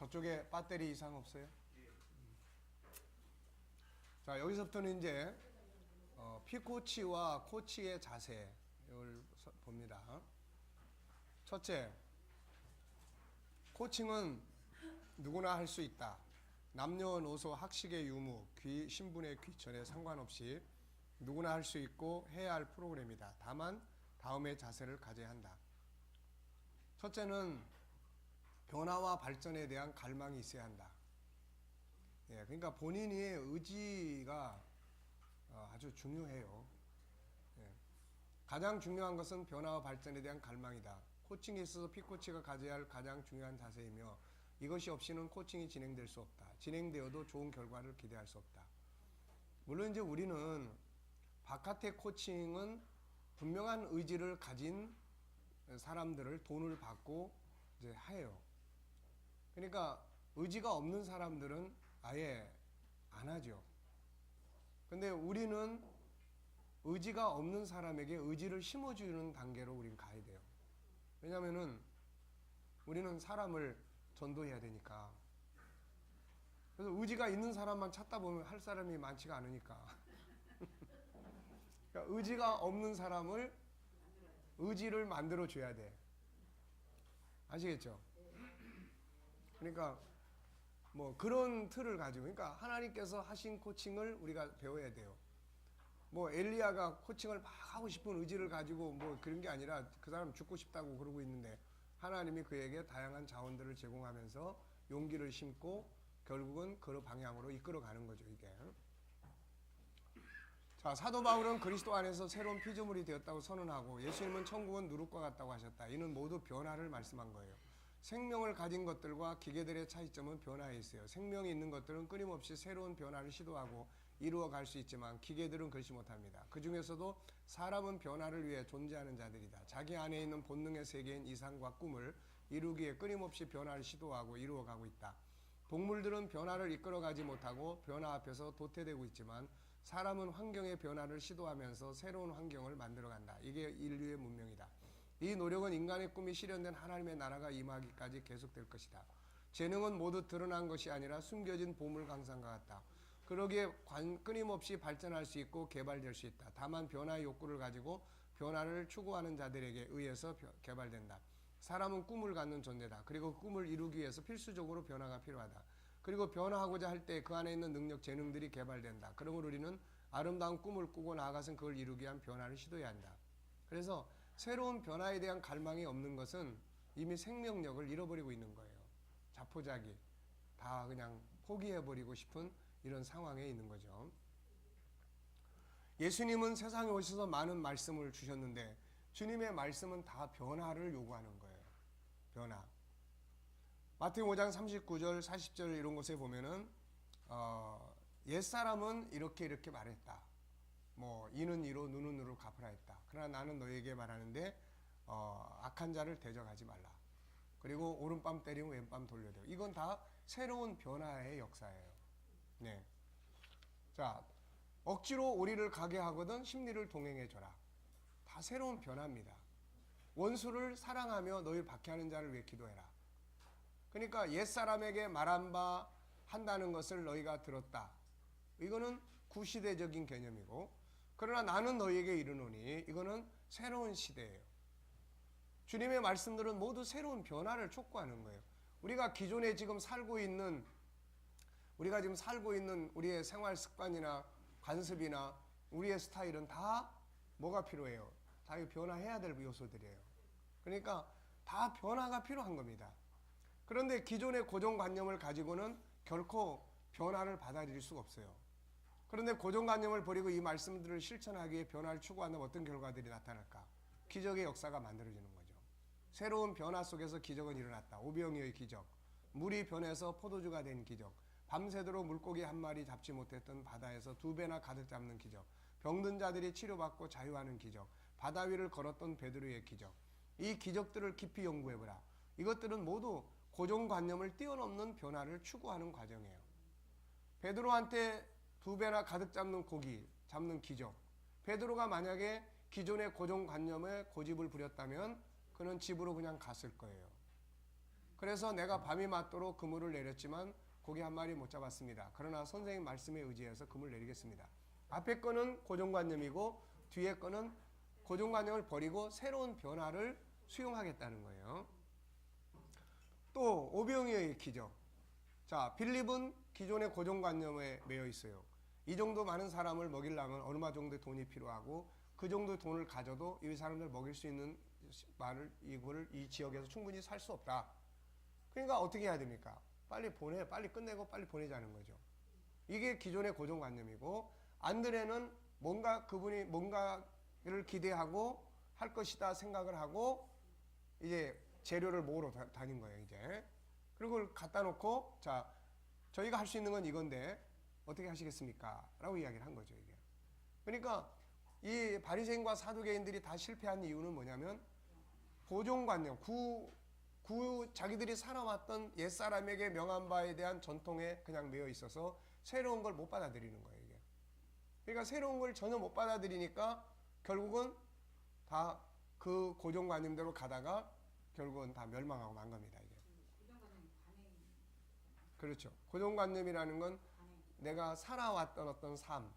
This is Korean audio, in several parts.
저쪽에 배터리 이상 없어요? 자, 여기서부터는 이제 피코치와 코치의 자세를 봅니다. 첫째, 코칭은 누구나 할 수 있다. 남녀노소, 학식의 유무, 신분의 귀천에 상관없이 누구나 할 수 있고 해야 할 프로그램이다. 다만 다음의 자세를 가져야 한다. 첫째는 변화와 발전에 대한 갈망이 있어야 한다. 예, 그러니까 본인의 의지가 아주 중요해요. 예. 가장 중요한 것은 변화와 발전에 대한 갈망이다. 코칭에 있어서 피코치가 가져야 할 가장 중요한 자세이며 이것이 없이는 코칭이 진행될 수 없다. 진행되어도 좋은 결과를 기대할 수 없다. 물론 이제 우리는 바깥의 코칭은 분명한 의지를 가진 사람들을 돈을 받고 이제 해요. 그러니까 의지가 없는 사람들은 아예 안 하죠. 근데 우리는 의지가 없는 사람에게 의지를 심어주는 단계로 우리는 가야 돼요. 왜냐면은 우리는 사람을 전도해야 되니까. 그래서 의지가 있는 사람만 찾다 보면 할 사람이 많지가 않으니까. 그러니까 의지가 없는 사람을 의지를 만들어 줘야 돼. 아시겠죠? 그러니까 뭐 그런 틀을 가지고, 그러니까 하나님께서 하신 코칭을 우리가 배워야 돼요. 뭐 엘리야가 코칭을 막 하고 싶은 의지를 가지고 뭐 그런 게 아니라 그 사람 죽고 싶다고 그러고 있는데 하나님이 그에게 다양한 자원들을 제공하면서 용기를 심고 결국은 그 방향으로 이끌어가는 거죠, 이게. 자, 사도 바울은 그리스도 안에서 새로운 피조물이 되었다고 선언하고 예수님은 천국은 누룩과 같다고 하셨다. 이는 모두 변화를 말씀한 거예요. 생명을 가진 것들과 기계들의 차이점은 변화에 있어요. 생명이 있는 것들은 끊임없이 새로운 변화를 시도하고 이루어갈 수 있지만 기계들은 그렇지 못합니다. 그 중에서도 사람은 변화를 위해 존재하는 자들이다. 자기 안에 있는 본능의 세계인 이상과 꿈을 이루기에 끊임없이 변화를 시도하고 이루어가고 있다. 동물들은 변화를 이끌어가지 못하고 변화 앞에서 도태되고 있지만 사람은 환경의 변화를 시도하면서 새로운 환경을 만들어간다. 이게 인류의 문명이다. 이 노력은 인간의 꿈이 실현된 하나님의 나라가 임하기까지 계속될 것이다. 재능은 모두 드러난 것이 아니라 숨겨진 보물 강산과 같다. 그러기에 끊임없이 발전할 수 있고 개발될 수 있다. 다만 변화의 욕구를 가지고 변화를 추구하는 자들에게 의해서 개발된다. 사람은 꿈을 갖는 존재다. 그리고 꿈을 이루기 위해서 필수적으로 변화가 필요하다. 그리고 변화하고자 할 때 그 안에 있는 능력, 재능들이 개발된다. 그러므로 우리는 아름다운 꿈을 꾸고 나아가서는 그걸 이루기 위한 변화를 시도해야 한다. 그래서 새로운 변화에 대한 갈망이 없는 것은 이미 생명력을 잃어버리고 있는 거예요. 자포자기, 다 그냥 포기해버리고 싶은 이런 상황에 있는 거죠. 예수님은 세상에 오셔서 많은 말씀을 주셨는데 주님의 말씀은 다 변화를 요구하는 거예요. 변화. 마태복음 5장 39절, 40절 이런 곳에 보면은 옛사람은 이렇게 말했다. 뭐 이는 이로 누는 누로 갚으라 했다. 그러나 나는 너에게 말하는데 악한 자를 대적하지 말라. 그리고 오른밤 때리면 왼밤 돌려대고. 이건 다 새로운 변화의 역사예요. 네. 자, 억지로 우리를 가게 하거든 심리를 동행해 줘라. 다 새로운 변화입니다. 원수를 사랑하며 너희를 박해하는 자를 위해 기도해라. 그러니까 옛사람에게 말한 바 한다는 것을 너희가 들었다. 이거는 구시대적인 개념이고, 그러나 나는 너희에게 이르노니 이거는 새로운 시대예요. 주님의 말씀들은 모두 새로운 변화를 촉구하는 거예요. 우리가 기존에 지금 살고 있는 우리의 생활 습관이나 관습이나 우리의 스타일은 다 뭐가 필요해요? 다 변화해야 될 요소들이에요. 그러니까 다 변화가 필요한 겁니다. 그런데 기존의 고정관념을 가지고는 결코 변화를 받아들일 수가 없어요. 그런데 고정관념을 버리고 이 말씀들을 실천하기에 변화를 추구한다면 어떤 결과들이 나타날까? 기적의 역사가 만들어지는 거죠. 새로운 변화 속에서 기적은 일어났다. 오병이어의 기적, 물이 변해서 포도주가 된 기적, 밤새도록 물고기 한 마리 잡지 못했던 바다에서 2배나 가득 잡는 기적, 병든 자들이 치료받고 자유하는 기적, 바다 위를 걸었던 베드로의 기적. 이 기적들을 깊이 연구해보라. 이것들은 모두 고정관념을 뛰어넘는 변화를 추구하는 과정이에요. 베드로한테 2배나 가득 잡는 고기, 잡는 기적. 베드로가 만약에 기존의 고정관념에 고집을 부렸다면 그는 집으로 그냥 갔을 거예요. 그래서 내가 밤이 맞도록 그물을 내렸지만 고기 한 마리 못 잡았습니다. 그러나 선생님 말씀에 의지해서 그물 내리겠습니다. 앞에 거는 고정관념이고 뒤에 거는 고정관념을 버리고 새로운 변화를 수용하겠다는 거예요. 또 오병이어의 기적. 자, 빌립은 기존의 고정관념에 매여 있어요. 이 정도 많은 사람을 먹이려면 얼마 정도의 돈이 필요하고 그 정도의 돈을 가져도 이 사람들 먹일 수 있는 말을 이거를 이 지역에서 충분히 살 수 없다. 그러니까 어떻게 해야 됩니까? 빨리 끝내고 빨리 보내자는 거죠. 이게 기존의 고정관념이고 안드레는 그분이 뭔가를 기대하고 할 것이다 생각을 하고 이제 재료를 모으러 다닌 거예요, 이제. 그리고 그걸 갖다 놓고 자, 저희가 할 수 있는 건 이건데 어떻게 하시겠습니까? 라고 이야기를 한 거죠, 이게. 그러니까 이 바리새인과 사두개인들이 다 실패한 이유는 뭐냐면 고정관념, 자기들이 살아왔던 옛사람에게 명한 바에 대한 전통에 그냥 매여 있어서 새로운 걸 못 받아들이는 거예요, 이게. 그러니까 새로운 걸 전혀 못 받아들이니까 결국은 다 그 고정관념대로 가다가 결국은 다 멸망하고 만 겁니다, 이게. 그렇죠. 고정관념이라는 건 내가 살아왔던 어떤 삶,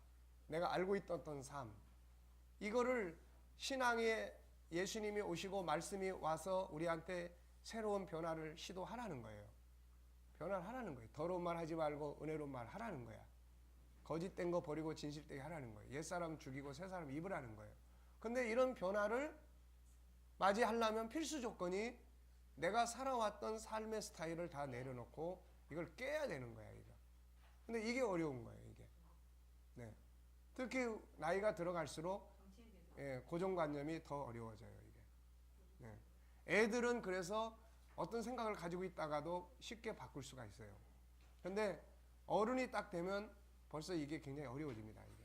내가 알고 있던 어떤 삶, 이거를 신앙에 예수님이 오시고 말씀이 와서 우리한테 새로운 변화를 시도하라는 거예요. 변화를 하라는 거예요. 더러운 말 하지 말고 은혜로운 말 하라는 거야. 거짓된 거 버리고 진실되게 하라는 거예요. 옛사람 죽이고 새사람 입으라는 거예요. 근데 이런 변화를 맞이하려면 필수 조건이 내가 살아왔던 삶의 스타일을 다 내려놓고 이걸 깨야 되는 거야, 이거. 근데 이게 어려운 거예요, 이게. 네. 특히 나이가 들어갈수록 고정관념이 더 어려워져요, 이게. 네. 애들은 그래서 어떤 생각을 가지고 있다가도 쉽게 바꿀 수가 있어요. 근데 어른이 딱 되면 벌써 이게 굉장히 어려워집니다, 이게.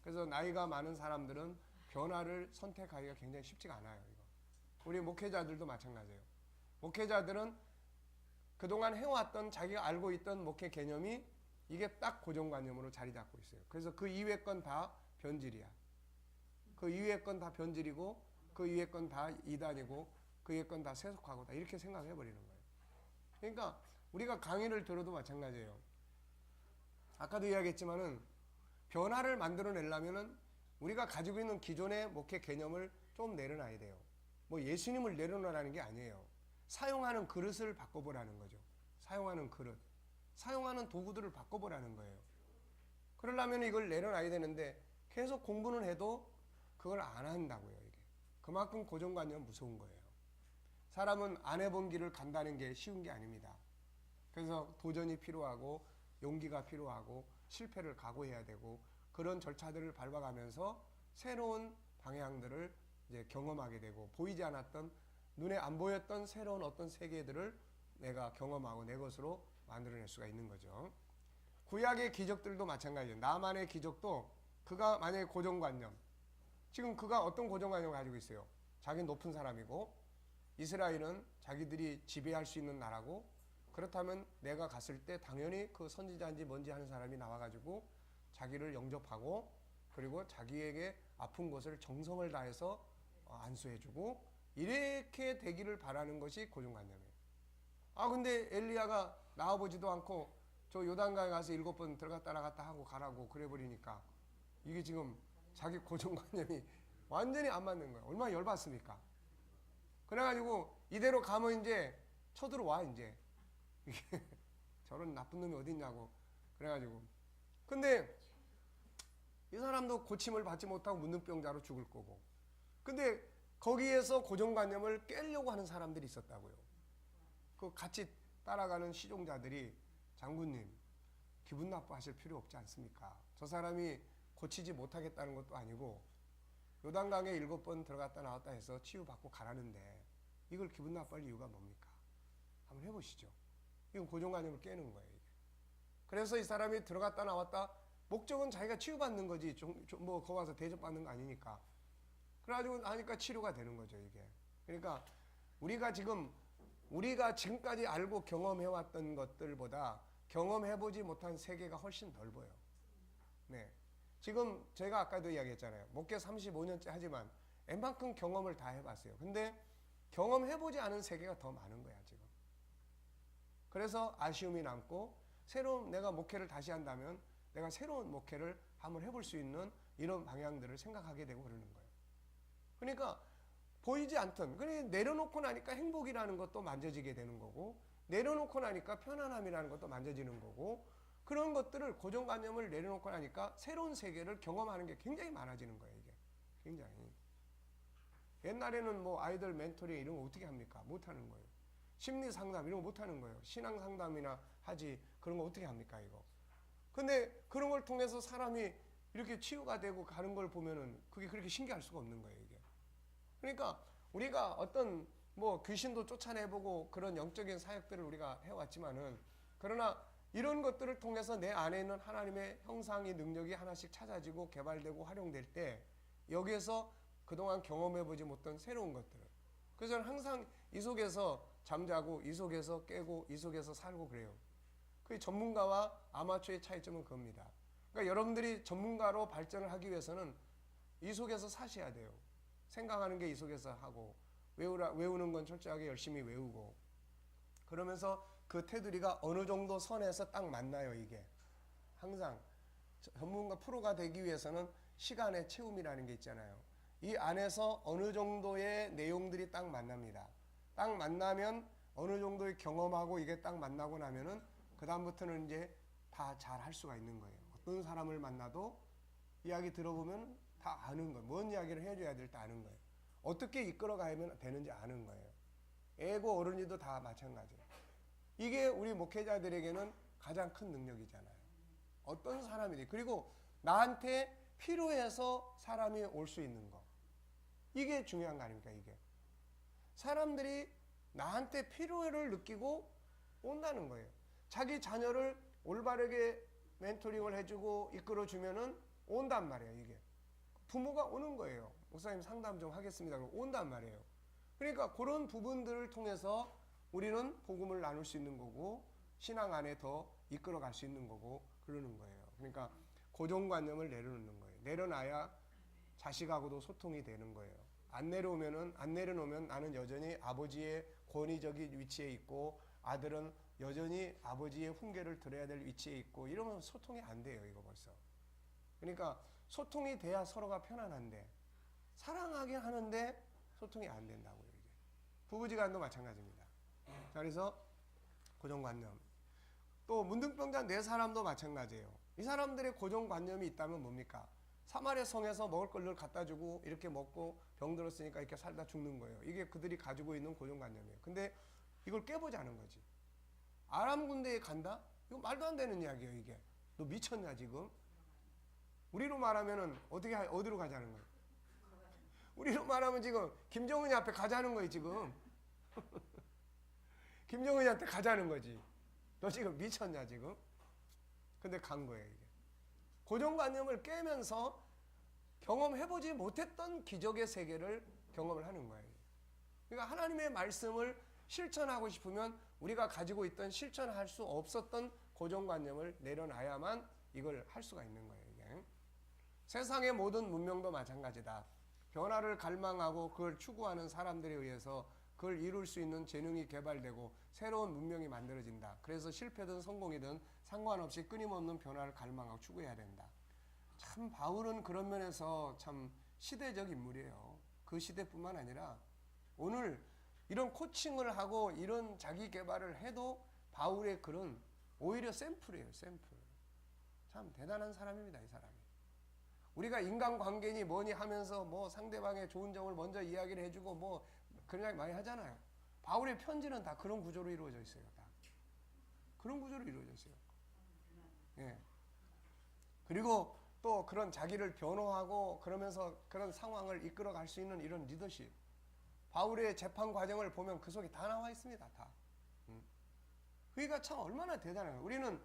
그래서 나이가 많은 사람들은 변화를 선택하기가 굉장히 쉽지가 않아요, 이거. 우리 목회자들도 마찬가지예요. 목회자들은 그동안 해왔던 자기가 알고 있던 목회 개념이 이게 딱 고정관념으로 자리 잡고 있어요. 그래서 그 이외 건 다 변질이야. 그 이외 건 다 변질이고 그 이외 건 다 이단이고 그 이외 건 다 세속하고다 이렇게 생각해 버리는 거예요. 그러니까 우리가 강의를 들어도 마찬가지예요. 아까도 이야기했지만은 변화를 만들어내려면은 우리가 가지고 있는 기존의 목회 개념을 좀 내려놔야 돼요. 뭐 예수님을 내려놓으라는 게 아니에요. 사용하는 그릇을 바꿔보라는 거죠. 사용하는 그릇. 사용하는 도구들을 바꿔보라는 거예요. 그러려면 이걸 내려놔야 되는데 계속 공부는 해도 그걸 안 한다고요, 이게. 그만큼 고정관념은 무서운 거예요. 사람은 안 해본 길을 간다는 게 쉬운 게 아닙니다. 그래서 도전이 필요하고 용기가 필요하고 실패를 각오해야 되고 그런 절차들을 밟아가면서 새로운 방향들을 이제 경험하게 되고 보이지 않았던 눈에 안 보였던 새로운 어떤 세계들을 내가 경험하고 내 것으로 만들어낼 수가 있는 거죠. 구약의 기적들도 마찬가지예요. 나만의 기적도 그가 만약에 고정관념, 지금 그가 어떤 고정관념을 가지고 있어요? 자기는 높은 사람이고 이스라엘은 자기들이 지배할 수 있는 나라고 그렇다면 내가 갔을 때 당연히 그 선지자인지 뭔지 하는 사람이 나와가지고 자기를 영접하고 그리고 자기에게 아픈 것을 정성을 다해서 안수해주고 이렇게 되기를 바라는 것이 고정관념이에요. 근데 엘리야가 나와보지도 않고 저 요단강에 가서 7번 들어갔다 나갔다 하고 가라고 그래버리니까 이게 지금 자기 고정관념이 완전히 안 맞는 거예요. 얼마나 열받습니까? 그래가지고 이대로 가면 이제 쳐들어와 이제 이게 저런 나쁜 놈이 어딨냐고 그래가지고 근데 이 사람도 고침을 받지 못하고 문둥병자로 죽을 거고 근데 거기에서 고정관념을 깨려고 하는 사람들이 있었다고요. 그 같이 따라가는 시종자들이 장군님 기분 나빠하실 필요 없지 않습니까? 저 사람이 고치지 못하겠다는 것도 아니고 요단강에 7번 들어갔다 나왔다 해서 치유받고 가라는데 이걸 기분 나빠할 이유가 뭡니까? 한번 해보시죠. 이건 고정관념을 깨는 거예요. 이게. 그래서 이 사람이 들어갔다 나왔다 목적은 자기가 치유받는 거지 뭐 거기 와서 대접받는 거 아니니까 그래가지고 하니까 치료가 되는 거죠 이게. 그러니까 우리가 지금까지 알고 경험해왔던 것들보다 경험해보지 못한 세계가 훨씬 넓어요. 네. 지금 제가 아까도 이야기했잖아요. 목회 35년째 하지만 웬만큼 경험을 다 해봤어요. 근데 경험해보지 않은 세계가 더 많은 거야 지금. 그래서 아쉬움이 남고 새로운 내가 목회를 다시 한다면 내가 새로운 목회를 한번 해볼 수 있는 이런 방향들을 생각하게 되고 그러는 거예요. 그러니까 보이지 않던, 그러니까 내려놓고 나니까 행복이라는 것도 만져지게 되는 거고, 내려놓고 나니까 편안함이라는 것도 만져지는 거고, 그런 것들을 고정관념을 내려놓고 나니까 새로운 세계를 경험하는 게 굉장히 많아지는 거예요. 이게 굉장히. 옛날에는 뭐 아이들 멘토링 이런 거 어떻게 합니까? 못하는 거예요. 심리 상담 이런 거 못하는 거예요. 신앙 상담이나 하지 그런 거 어떻게 합니까 이거? 근데 그런 걸 통해서 사람이 이렇게 치유가 되고 가는 걸 보면은 그게 그렇게 신기할 수가 없는 거예요 이게. 그러니까 우리가 어떤 뭐 귀신도 쫓아내보고 그런 영적인 사역들을 우리가 해왔지만은, 그러나 이런 것들을 통해서 내 안에 있는 하나님의 형상의 능력이 하나씩 찾아지고 개발되고 활용될 때 여기에서 그동안 경험해보지 못한 새로운 것들을, 그래서 저는 항상 이 속에서 잠자고 이 속에서 깨고 이 속에서 살고 그래요. 그 전문가와 아마추어의 차이점은 그겁니다. 그러니까 여러분들이 전문가로 발전을 하기 위해서는 이 속에서 사셔야 돼요. 생각하는 게 이 속에서 하고, 외우는 건 철저하게 열심히 외우고, 그러면서 그 테두리가 어느 정도 선에서 딱 맞나요. 이게 항상 전문가 프로가 되기 위해서는 시간의 채움이라는 게 있잖아요. 이 안에서 어느 정도의 내용들이 딱 만납니다. 딱 만나면 어느 정도의 경험하고 이게 딱 만나고 나면은 그 다음부터는 이제 다 잘 할 수가 있는 거예요. 어떤 사람을 만나도 이야기 들어보면 다 아는 거예요. 뭔 이야기를 해줘야 될 때 아는 거예요. 어떻게 이끌어가면 되는지 아는 거예요. 애고 어른이도 다 마찬가지예요. 이게 우리 목회자들에게는 가장 큰 능력이잖아요. 어떤 사람이든, 그리고 나한테 필요해서 사람이 올 수 있는 거, 이게 중요한 거 아닙니까? 이게 사람들이 나한테 필요를 느끼고 온다는 거예요. 자기 자녀를 올바르게 멘토링을 해주고 이끌어주면은 온단 말이에요. 이게 부모가 오는 거예요. 목사님 상담 좀 하겠습니다. 그럼 온단 말이에요. 그러니까 그런 부분들을 통해서 우리는 복음을 나눌 수 있는 거고, 신앙 안에 더 이끌어갈 수 있는 거고 그러는 거예요. 그러니까 고정관념을 내려놓는 거예요. 내려놔야 자식하고도 소통이 되는 거예요. 안 내려놓으면 나는 여전히 아버지의 권위적인 위치에 있고, 아들은 여전히 아버지의 훈계를 들어야 될 위치에 있고, 이러면 소통이 안 돼요. 이거 벌써. 그러니까 소통이 돼야 서로가 편안한데, 사랑하게 하는데 소통이 안 된다고요. 이게 부부지간도 마찬가지입니다. 자, 그래서 고정관념. 또 문둥병자 네 사람도 마찬가지예요. 이 사람들의 고정관념이 있다면 뭡니까? 사마리아 성에서 먹을 걸 늘 갖다 주고 이렇게 먹고 병들었으니까 이렇게 살다 죽는 거예요. 이게 그들이 가지고 있는 고정관념이에요. 근데 이걸 깨보자는 거지. 아람 군대에 간다? 이거 말도 안 되는 이야기예요. 이게 너 미쳤냐 지금? 우리로 말하면은 어디로 가자는 거예요? 우리로 말하면 지금 김정은이 앞에 가자는 거예요. 지금 김정은이한테 가자는 거지. 너 지금 미쳤냐 지금? 근데 간 거예요. 이게 고정관념을 깨면서 경험해보지 못했던 기적의 세계를 경험을 하는 거예요. 그러니까 하나님의 말씀을 실천하고 싶으면 우리가 가지고 있던 실천할 수 없었던 고정관념을 내려놔야만 이걸 할 수가 있는 거예요. 이게 세상의 모든 문명도 마찬가지다. 변화를 갈망하고 그걸 추구하는 사람들에 의해서 그걸 이룰 수 있는 재능이 개발되고 새로운 문명이 만들어진다. 그래서 실패든 성공이든 상관없이 끊임없는 변화를 갈망하고 추구해야 된다. 참 바울은 그런 면에서 참 시대적 인물이에요. 그 시대뿐만 아니라 오늘 이런 코칭을 하고 이런 자기 개발을 해도 바울의 글은 오히려 샘플이에요. 샘플. 참 대단한 사람입니다. 이 사람이. 우리가 인간관계니 뭐니 하면서 뭐 상대방의 좋은 점을 먼저 이야기를 해주고 뭐 그런 이야기 많이 하잖아요. 바울의 편지는 다 그런 구조로 이루어져 있어요. 다 그런 구조로 이루어져 있어요. 예. 그리고 또 그런 자기를 변호하고 그러면서 그런 상황을 이끌어갈 수 있는 이런 리더십. 바울의 재판 과정을 보면 그 속에 다 나와 있습니다. 다. 그러니까 참 얼마나 대단해요. 우리는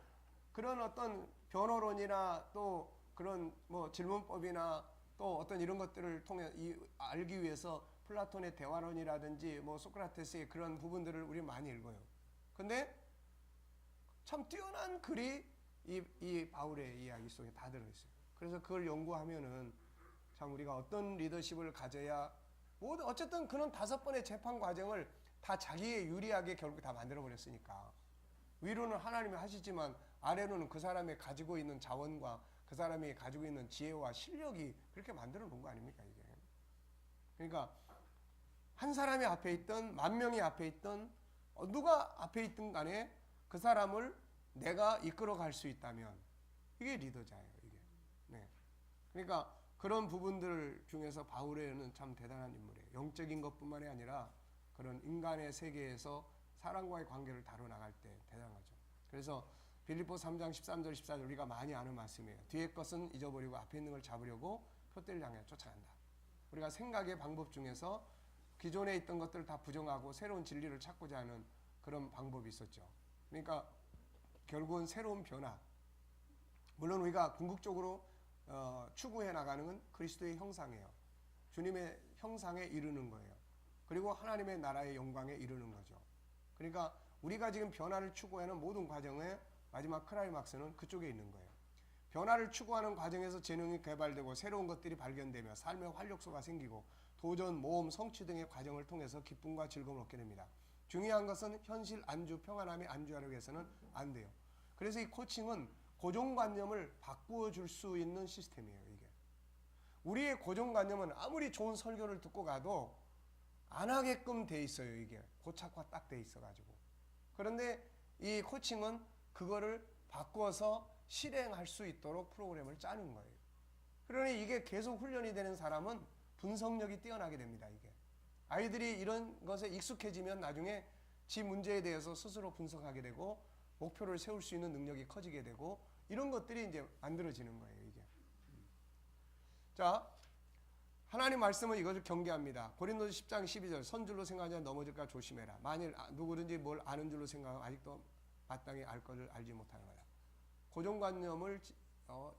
그런 어떤 변호론이나 또 그런 뭐 질문법이나 또 어떤 이런 것들을 통해 알기 위해서 플라톤의 대화론이라든지 뭐 소크라테스의 그런 부분들을 우리 많이 읽어요. 근데 참 뛰어난 글이 이 바울의 이야기 속에 다 들어있어요. 그래서 그걸 연구하면은 참 우리가 어떤 리더십을 가져야 모든 어쨌든 그런 5번의 재판 과정을 다 자기의 유리하게 결국 다 만들어 버렸으니까 위로는 하나님이 하시지만 아래로는 그 사람이 가지고 있는 자원과 그 사람이 가지고 있는 지혜와 실력이 그렇게 만들어 놓은 거 아닙니까 이게. 그러니까 한 사람이 앞에 있든 만 명이 앞에 있든 누가 앞에 있든 간에 그 사람을 내가 이끌어 갈 수 있다면 이게 리더자예요. 이게. 네. 그러니까 그런 부분들 중에서 바울에는 참 대단한 인물이에요. 영적인 것뿐만이 아니라 그런 인간의 세계에서 사람과의 관계를 다뤄나갈 때 대단한 거죠. 그래서 빌립보 3장 13절 14절 우리가 많이 아는 말씀이에요. 뒤의 것은 잊어버리고 앞에 있는 걸 잡으려고 표대를 향해 쫓아간다. 우리가 생각의 방법 중에서 기존에 있던 것들을 다 부정하고 새로운 진리를 찾고자 하는 그런 방법이 있었죠. 그러니까 결국은 새로운 변화. 물론 우리가 궁극적으로 추구해 나가는 건 그리스도의 형상이에요. 주님의 형상에 이르는 거예요. 그리고 하나님의 나라의 영광에 이르는 거죠. 그러니까 우리가 지금 변화를 추구하는 모든 과정의 마지막 클라이막스는 그쪽에 있는 거예요. 변화를 추구하는 과정에서 재능이 개발되고 새로운 것들이 발견되며 삶의 활력소가 생기고 도전, 모험, 성취 등의 과정을 통해서 기쁨과 즐거움을 얻게 됩니다. 중요한 것은 현실 안주, 평안함에 안주하려고 해서는 안 돼요. 그래서 이 코칭은 고정관념을 바꾸어 줄 수 있는 시스템이에요. 이게 우리의 고정관념은 아무리 좋은 설교를 듣고 가도 안 하게끔 돼 있어요. 이게 고착화 딱 돼 있어가지고. 그런데 이 코칭은 그거를 바꿔서 실행할 수 있도록 프로그램을 짜는 거예요. 그러니 이게 계속 훈련이 되는 사람은 분석력이 뛰어나게 됩니다. 이게 아이들이 이런 것에 익숙해지면 나중에 지 문제에 대해서 스스로 분석하게 되고 목표를 세울 수 있는 능력이 커지게 되고 이런 것들이 이제 만들어지는 거예요. 이게. 자, 하나님 말씀은 이것을 경계합니다. 고린도서 10장 12절 선줄로 생각하지 넘어질까 조심해라. 만일 누구든지 뭘 아는 줄로 생각하면 아직도 마땅히 알 것을 알지 못하는 거다. 고정관념을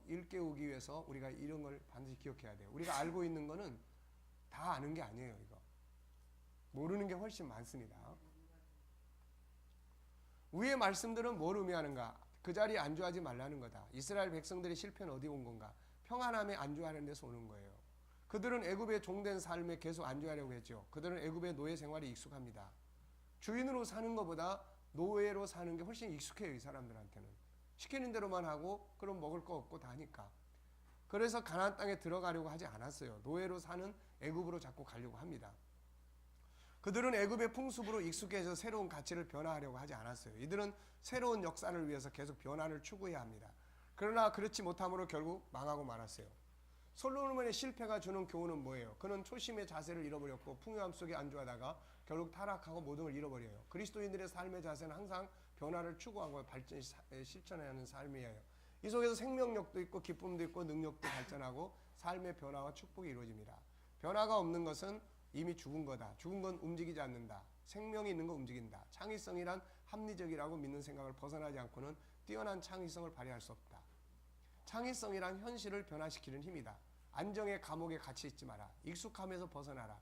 일깨우기 위해서 우리가 이런 걸 반드시 기억해야 돼요. 우리가 알고 있는 거는 다 아는 게 아니에요. 이거 모르는 게 훨씬 많습니다. 위의 말씀들은 뭘 의미하는가? 그 자리에 안주하지 말라는 거다. 이스라엘 백성들의 실패는 어디 온 건가? 평안함에 안주하는 데서 오는 거예요. 그들은 애굽의 종된 삶에 계속 안주하려고 했죠. 그들은 애굽의 노예 생활이 익숙합니다. 주인으로 사는 것보다 노예로 사는 게 훨씬 익숙해요. 이 사람들한테는. 시키는 대로만 하고 그럼 먹을 거 없고 다 하니까. 그래서 가나안 땅에 들어가려고 하지 않았어요. 노예로 사는 애굽으로 자꾸 가려고 합니다. 그들은 애굽의 풍습으로 익숙해져 새로운 가치를 변화하려고 하지 않았어요. 이들은 새로운 역사를 위해서 계속 변화를 추구해야 합니다. 그러나 그렇지 못함으로 결국 망하고 말았어요. 솔로몬의 실패가 주는 교훈은 뭐예요? 그는 초심의 자세를 잃어버렸고 풍요함 속에 안주하다가 결국 타락하고 모든 걸 잃어버려요. 그리스도인들의 삶의 자세는 항상 변화를 추구하고 발전 실천해야 하는 삶이에요. 이 속에서 생명력도 있고 기쁨도 있고 능력도 발전하고 삶의 변화와 축복이 이루어집니다. 변화가 없는 것은 이미 죽은 거다. 죽은 건 움직이지 않는다. 생명이 있는 건 움직인다. 창의성이란 합리적이라고 믿는 생각을 벗어나지 않고는 뛰어난 창의성을 발휘할 수 없다. 창의성이란 현실을 변화시키는 힘이다. 안정의 감옥에 갇혀 있지 마라. 익숙함에서 벗어나라.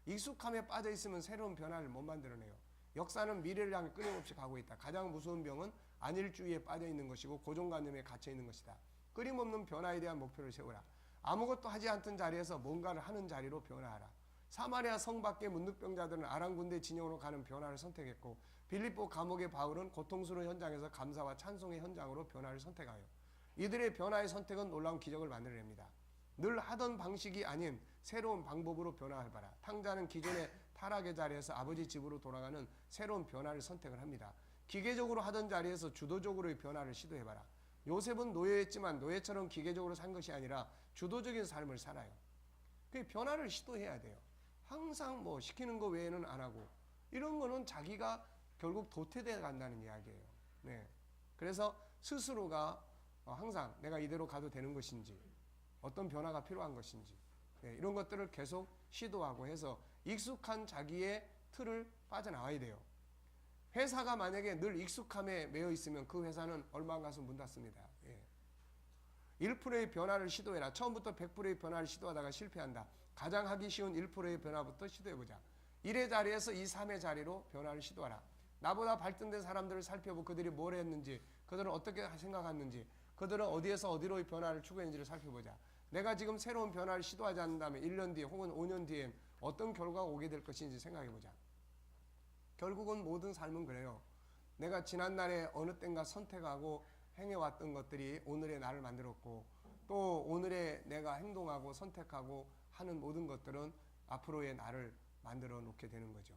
익숙함에 빠져 있으면 새로운 변화를 못 만들어내요. 역사는 미래를 향해 끊임없이 가고 있다. 가장 무서운 병은 안일주의에 빠져 있는 것이고 고정관념에 갇혀 있는 것이다. 끊임없는 변화에 대한 목표를 세우라. 아무것도 하지 않던 자리에서 뭔가를 하는 자리로 변화하라. 사마리아 성 밖의 문득병자들은 아랑군대 진영으로 가는 변화를 선택했고 빌립보 감옥의 바울은 고통스러운 현장에서 감사와 찬송의 현장으로 변화를 선택하여 이들의 변화의 선택은 놀라운 기적을 만들어냅니다. 늘 하던 방식이 아닌 새로운 방법으로 변화해봐라. 탕자는 기존의 타락의 자리에서 아버지 집으로 돌아가는 새로운 변화를 선택을 합니다. 기계적으로 하던 자리에서 주도적으로의 변화를 시도해봐라. 요셉은 노예였지만 노예처럼 기계적으로 산 것이 아니라 주도적인 삶을 살아요. 그 변화를 시도해야 돼요. 항상 뭐 시키는 거 외에는 안 하고 이런 거는 자기가 결국 도태되어 간다는 이야기예요. 네. 그래서 스스로가 항상 내가 이대로 가도 되는 것인지 어떤 변화가 필요한 것인지 이런 것들을 계속 시도하고 해서 익숙한 자기의 틀을 빠져나와야 돼요. 회사가 만약에 늘 익숙함에 매여 있으면 그 회사는 얼마 안 가서 문 닫습니다. 1%의 변화를 시도해라. 처음부터 100%의 변화를 시도하다가 실패한다. 가장 하기 쉬운 1%의 변화부터 시도해보자. 1의 자리에서 2, 3의 자리로 변화를 시도하라. 나보다 발전된 사람들을 살펴보고 그들이 뭘 했는지, 그들은 어떻게 생각했는지, 그들은 어디에서 어디로의 변화를 추구했는지를 살펴보자. 내가 지금 새로운 변화를 시도하지 않는다면 1년 뒤에 혹은 5년 뒤에 어떤 결과가 오게 될 것인지 생각해보자. 결국은 모든 삶은 그래요. 내가 지난날에 어느 땐가 선택하고 행해왔던 것들이 오늘의 나를 만들었고, 또 오늘의 내가 행동하고 선택하고 하는 모든 것들은 앞으로의 나를 만들어 놓게 되는 거죠.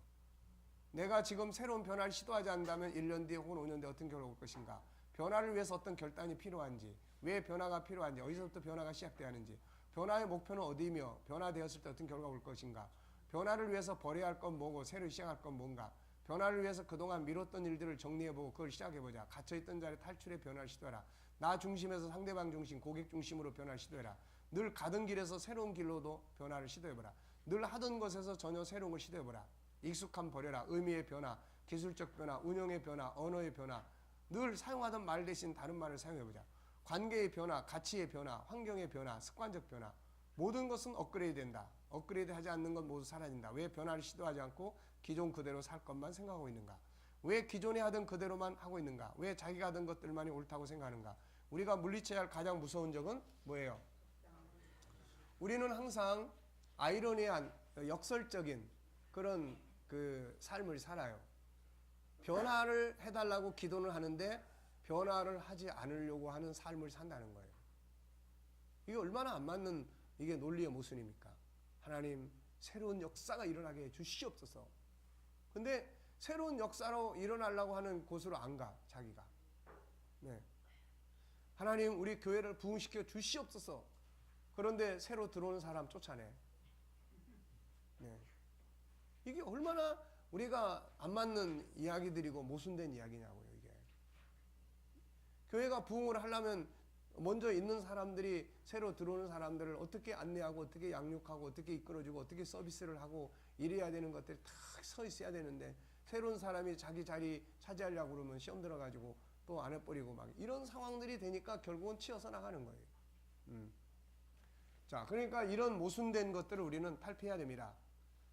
내가 지금 새로운 변화를 시도하지 않는다면 1년 뒤에 혹은 5년 뒤에 어떤 결과가 올 것인가, 변화를 위해서 어떤 결단이 필요한지, 왜 변화가 필요한지, 어디서부터 변화가 시작돼야 하는지, 변화의 목표는 어디이며 변화되었을 때 어떤 결과가 올 것인가, 변화를 위해서 버려야 할 건 뭐고 새로 시작할 건 뭔가, 변화를 위해서 그동안 미뤘던 일들을 정리해보고 그걸 시작해보자. 갇혀있던 자리에 탈출의 변화를 시도해라. 나 중심에서 상대방 중심, 고객 중심으로 변화를 시도해라. 늘 가던 길에서 새로운 길로도 변화를 시도해보라. 늘 하던 것에서 전혀 새로운 걸 시도해보라. 익숙함 버려라. 의미의 변화, 기술적 변화, 운영의 변화, 언어의 변화, 늘 사용하던 말 대신 다른 말을 사용해보자. 관계의 변화, 가치의 변화, 환경의 변화, 습관적 변화, 모든 것은 업그레이드 된다. 업그레이드 하지 않는 건 모두 사라진다. 왜 변화를 시도하지 않고 기존 그대로 살 것만 생각하고 있는가? 왜 기존에 하던 그대로만 하고 있는가? 왜 자기가 하던 것들만이 옳다고 생각하는가? 우리가 물리쳐야 할 가장 무서운 적은 뭐예요? 우리는 항상 아이러니한 역설적인 그런 그 삶을 살아요. 변화를 해달라고 기도를 하는데 변화를 하지 않으려고 하는 삶을 산다는 거예요. 이게 얼마나 안 맞는 이게 논리의 모순입니까? 하나님, 새로운 역사가 일어나게 해 주시옵소서. 근데 새로운 역사로 일어나려고 하는 곳으로 안 가, 자기가. 네. 하나님, 우리 교회를 부흥시켜 주시옵소서. 그런데 새로 들어오는 사람 쫓아내. 네. 이게 얼마나 우리가 안 맞는 이야기들이고 모순된 이야기냐고요, 이게. 교회가 부흥을 하려면 먼저 있는 사람들이 새로 들어오는 사람들을 어떻게 안내하고 어떻게 양육하고 어떻게 이끌어주고 어떻게 서비스를 하고 이래야 되는 것들이 다 서 있어야 되는데, 새로운 사람이 자기 자리 차지하려고 그러면 시험 들어가지고 또 안 해버리고 막 이런 상황들이 되니까 결국은 치여서 나가는 거예요. 자, 그러니까 이런 모순된 것들을 우리는 탈피해야 됩니다.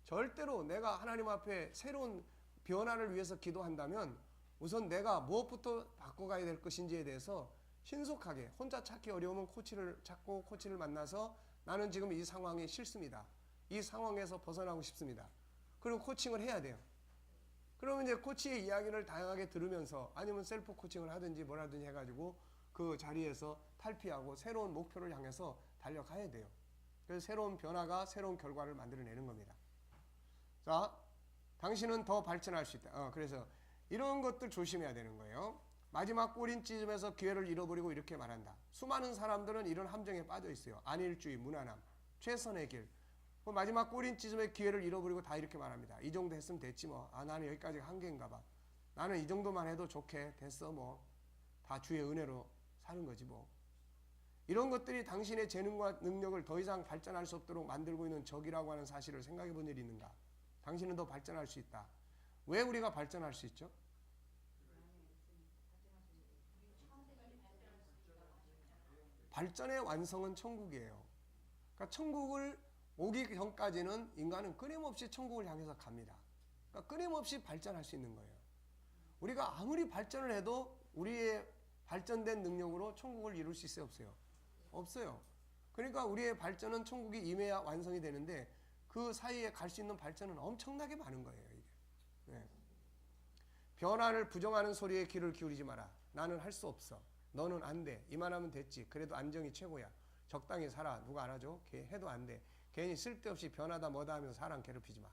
절대로 내가 하나님 앞에 새로운 변화를 위해서 기도한다면 우선 내가 무엇부터 바꿔가야 될 것인지에 대해서 신속하게, 혼자 찾기 어려우면 코치를 찾고 코치를 만나서 나는 지금 이 상황이 싫습니다. 이 상황에서 벗어나고 싶습니다. 그리고 코칭을 해야 돼요. 그러면 이제 코치의 이야기를 다양하게 들으면서 아니면 셀프 코칭을 하든지 뭘 하든지 해가지고 그 자리에서 탈피하고 새로운 목표를 향해서 달려가야 돼요. 그래서 새로운 변화가 새로운 결과를 만들어내는 겁니다. 자, 당신은 더 발전할 수 있다. 그래서 이런 것들 조심해야 되는 거예요. 마지막 꼬린지점에서 기회를 잃어버리고 이렇게 말한다. 수많은 사람들은 이런 함정에 빠져 있어요. 안일주의, 무난함, 최선의 길. 마지막 꼬린지점에 기회를 잃어버리고 다 이렇게 말합니다. 이 정도 했으면 됐지 뭐. 나는 여기까지가 한계인가 봐. 나는 이 정도만 해도 좋게 됐어 뭐. 다 주의 은혜로 사는 거지 뭐. 이런 것들이 당신의 재능과 능력을 더 이상 발전할 수 없도록 만들고 있는 적이라고 하는 사실을 생각해 본 일이 있는가? 당신은 더 발전할 수 있다. 왜 우리가 발전할 수 있죠? 발전의 완성은 천국이에요. 그러니까 천국을 오기 전까지는 인간은 끊임없이 천국을 향해서 갑니다. 그러니까 끊임없이 발전할 수 있는 거예요. 우리가 아무리 발전을 해도 우리의 발전된 능력으로 천국을 이룰 수 있어요, 없어요? 없어요. 그러니까 우리의 발전은 천국이 임해야 완성이 되는데 그 사이에 갈 수 있는 발전은 엄청나게 많은 거예요, 이게. 네. 변화를 부정하는 소리에 귀를 기울이지 마라. 나는 할 수 없어. 너는 안 돼. 이만하면 됐지. 그래도 안정이 최고야. 적당히 살아. 누가 알아줘? 해도 안 돼. 괜히 쓸데없이 변하다 뭐다 하면서 사람 괴롭히지 마.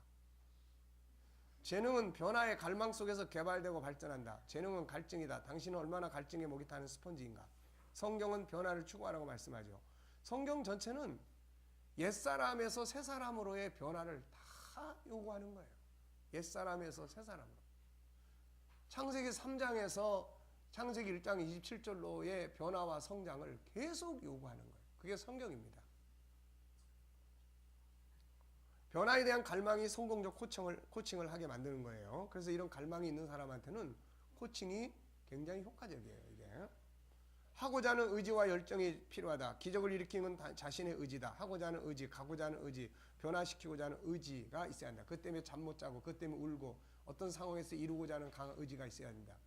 재능은 변화의 갈망 속에서 개발되고 발전한다. 재능은 갈증이다. 당신은 얼마나 갈증에 목이 타는 스펀지인가. 성경은 변화를 추구하라고 말씀하죠. 성경 전체는 옛사람에서 새사람으로의 변화를 다 요구하는 거예요. 옛사람에서 새사람으로. 창세기 3장에서 창세기 1장 27절로의 변화와 성장을 계속 요구하는 거예요. 그게 성경입니다. 변화에 대한 갈망이 성공적 코칭을 하게 만드는 거예요. 그래서 이런 갈망이 있는 사람한테는 코칭이 굉장히 효과적이에요. 이게. 하고자 하는 의지와 열정이 필요하다. 기적을 일으키는 건 자신의 의지다. 하고자 하는 의지, 가고자 하는 의지, 변화시키고자 하는 의지가 있어야 한다. 그 때문에 잠 못 자고, 그 때문에 울고, 어떤 상황에서 이루고자 하는 강한 의지가 있어야 한다.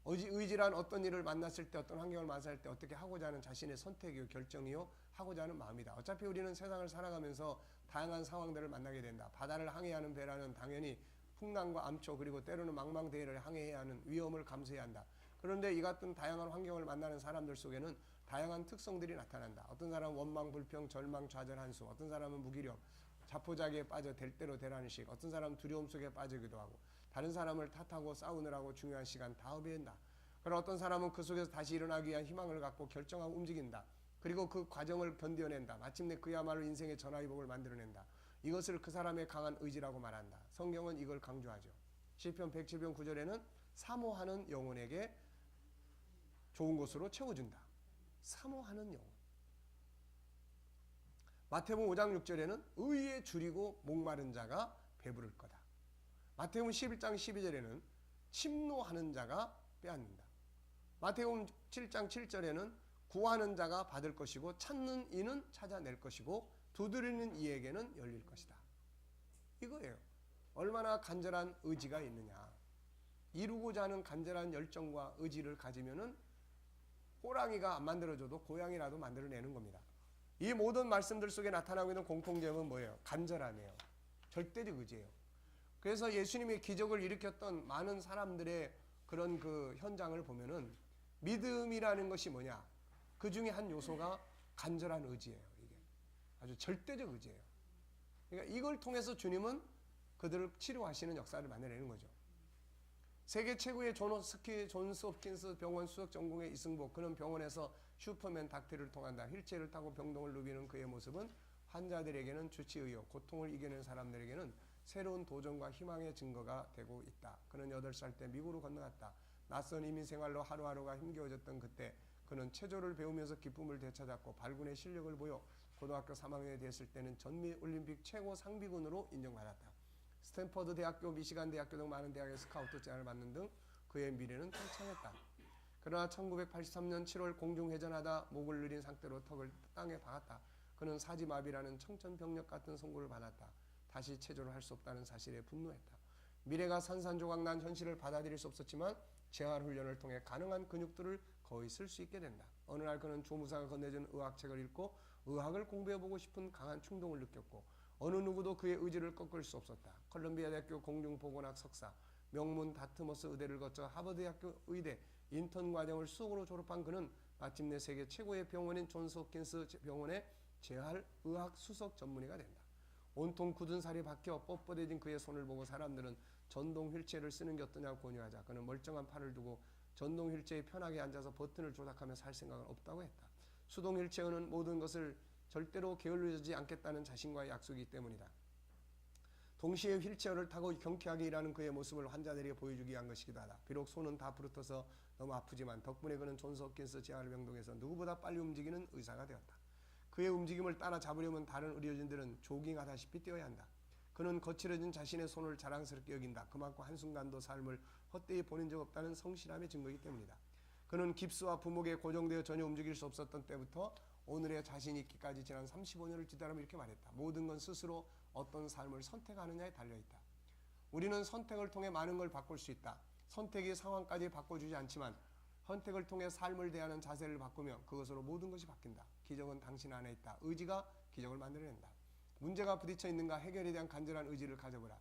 의지란 어떤 일을 만났을 때, 어떤 환경을 만났을 때 어떻게 하고자 하는 자신의 선택이요, 결정이요, 하고자 하는 마음이다. 어차피 우리는 세상을 살아가면서 다양한 상황들을 만나게 된다. 바다를 항해하는 배라는 당연히 풍랑과 암초 그리고 때로는 망망대해를 항해해야 하는 위험을 감수해야 한다. 그런데 이 같은 다양한 환경을 만나는 사람들 속에는 다양한 특성들이 나타난다. 어떤 사람은 원망, 불평, 절망, 좌절, 한수, 어떤 사람은 무기력, 자포자기에 빠져 될 대로 되라는 식, 어떤 사람은 두려움 속에 빠지기도 하고, 다른 사람을 탓하고 싸우느라고 중요한 시간 다 허비한다. 그러나 어떤 사람은 그 속에서 다시 일어나기 위한 희망을 갖고 결정하고 움직인다. 그리고 그 과정을 견뎌낸다. 마침내 그야말로 인생의 전화위복을 만들어낸다. 이것을 그 사람의 강한 의지라고 말한다. 성경은 이걸 강조하죠. 시편 107편 9절에는 사모하는 영혼에게 좋은 것으로 채워준다. 사모하는 영혼. 마태복음 5장 6절에는 의에 줄이고 목마른 자가 배부를 거다. 마태복음 11장 12절에는 침노하는 자가 빼앗는다. 마태복음 7장 7절에는 구하는 자가 받을 것이고 찾는 이는 찾아낼 것이고 두드리는 이에게는 열릴 것이다. 이거예요. 얼마나 간절한 의지가 있느냐. 이루고자 하는 간절한 열정과 의지를 가지면은 호랑이가 안 만들어줘도 고양이라도 만들어내는 겁니다. 이 모든 말씀들 속에 나타나고 있는 공통점은 뭐예요? 간절함이에요. 절대적 의지예요. 그래서 예수님이 기적을 일으켰던 많은 사람들의 그런 그 현장을 보면은 믿음이라는 것이 뭐냐? 그 중에 한 요소가 간절한 의지예요. 이게 아주 절대적 의지예요. 그러니까 이걸 통해서 주님은 그들을 치료하시는 역사를 만들어내는 거죠. 세계 최고의 존스 홉킨스 병원 수석 전공의 이승복, 그는 병원에서 슈퍼맨 닥터를 통한다. 휠체어를 타고 병동을 누비는 그의 모습은 환자들에게는 주치의요, 고통을 이겨낸 사람들에게는 새로운 도전과 희망의 증거가 되고 있다. 그는 8살 때 미국으로 건너갔다. 낯선 이민 생활로 하루하루가 힘겨워졌던 그때 그는 체조를 배우면서 기쁨을 되찾았고 발군의 실력을 보여 고등학교 3학년이 됐을 때는 전미 올림픽 최고 상비군으로 인정받았다. 스탠퍼드 대학교, 미시간 대학교 등 많은 대학의 스카우트 제안을 받는 등 그의 미래는 창창했다. 그러나 1983년 7월 공중회전하다 목을 늘린 상태로 턱을 땅에 박았다. 그는 사지마비라는 청천벽력 같은 선고를 받았다. 다시 체조를 할 수 없다는 사실에 분노했다. 미래가 산산조각난 현실을 받아들일 수 없었지만 재활훈련을 통해 가능한 근육들을 거의 쓸 수 있게 된다. 어느 날 그는 조무사가 건네준 의학책을 읽고 의학을 공부해보고 싶은 강한 충동을 느꼈고 어느 누구도 그의 의지를 꺾을 수 없었다. 컬럼비아 대학교 공중보건학 석사, 명문 다트머스 의대를 거쳐 하버드대학교 의대 인턴 과정을 수석으로 졸업한 그는 마침내 세계 최고의 병원인 존스 홉킨스 병원의 재활의학 수석 전문의가 된다. 온통 굳은 살이 박혀 뻣뻣해진 그의 손을 보고 사람들은 전동 휠체어를 쓰는 게 어떠냐고 권유하자 그는 멀쩡한 팔을 두고 전동 휠체어에 편하게 앉아서 버튼을 조작하면서 할 생각은 없다고 했다. 수동 휠체어는 모든 것을 절대로 게을러지지 않겠다는 자신과의 약속이기 때문이다. 동시에 휠체어를 타고 경쾌하게 일하는 그의 모습을 환자들에게 보여주기 위한 것이기도 하다. 비록 손은 다 부르터서 너무 아프지만 덕분에 그는 존스 홉킨스 재활병동에서 누구보다 빨리 움직이는 의사가 되었다. 그의 움직임을 따라잡으려면 다른 의료진들은 조깅하다시피 뛰어야 한다. 그는 거칠어진 자신의 손을 자랑스럽게 여긴다. 그만큼 한순간도 삶을 헛되이 보낸 적 없다는 성실함의 증거이기 때문이다. 그는 깁스와 부목에 고정되어 전혀 움직일 수 없었던 때부터 오늘의 자신이 있기까지 지난 35년을 뒤따르며 이렇게 말했다. 모든 건 스스로 어떤 삶을 선택하느냐에 달려있다. 우리는 선택을 통해 많은 걸 바꿀 수 있다. 선택이 상황까지 바꿔주지 않지만 선택을 통해 삶을 대하는 자세를 바꾸면 그것으로 모든 것이 바뀐다. 기적은 당신 안에 있다. 의지가 기적을 만들어낸다. 문제가 부딪혀 있는가? 해결에 대한 간절한 의지를 가져보라.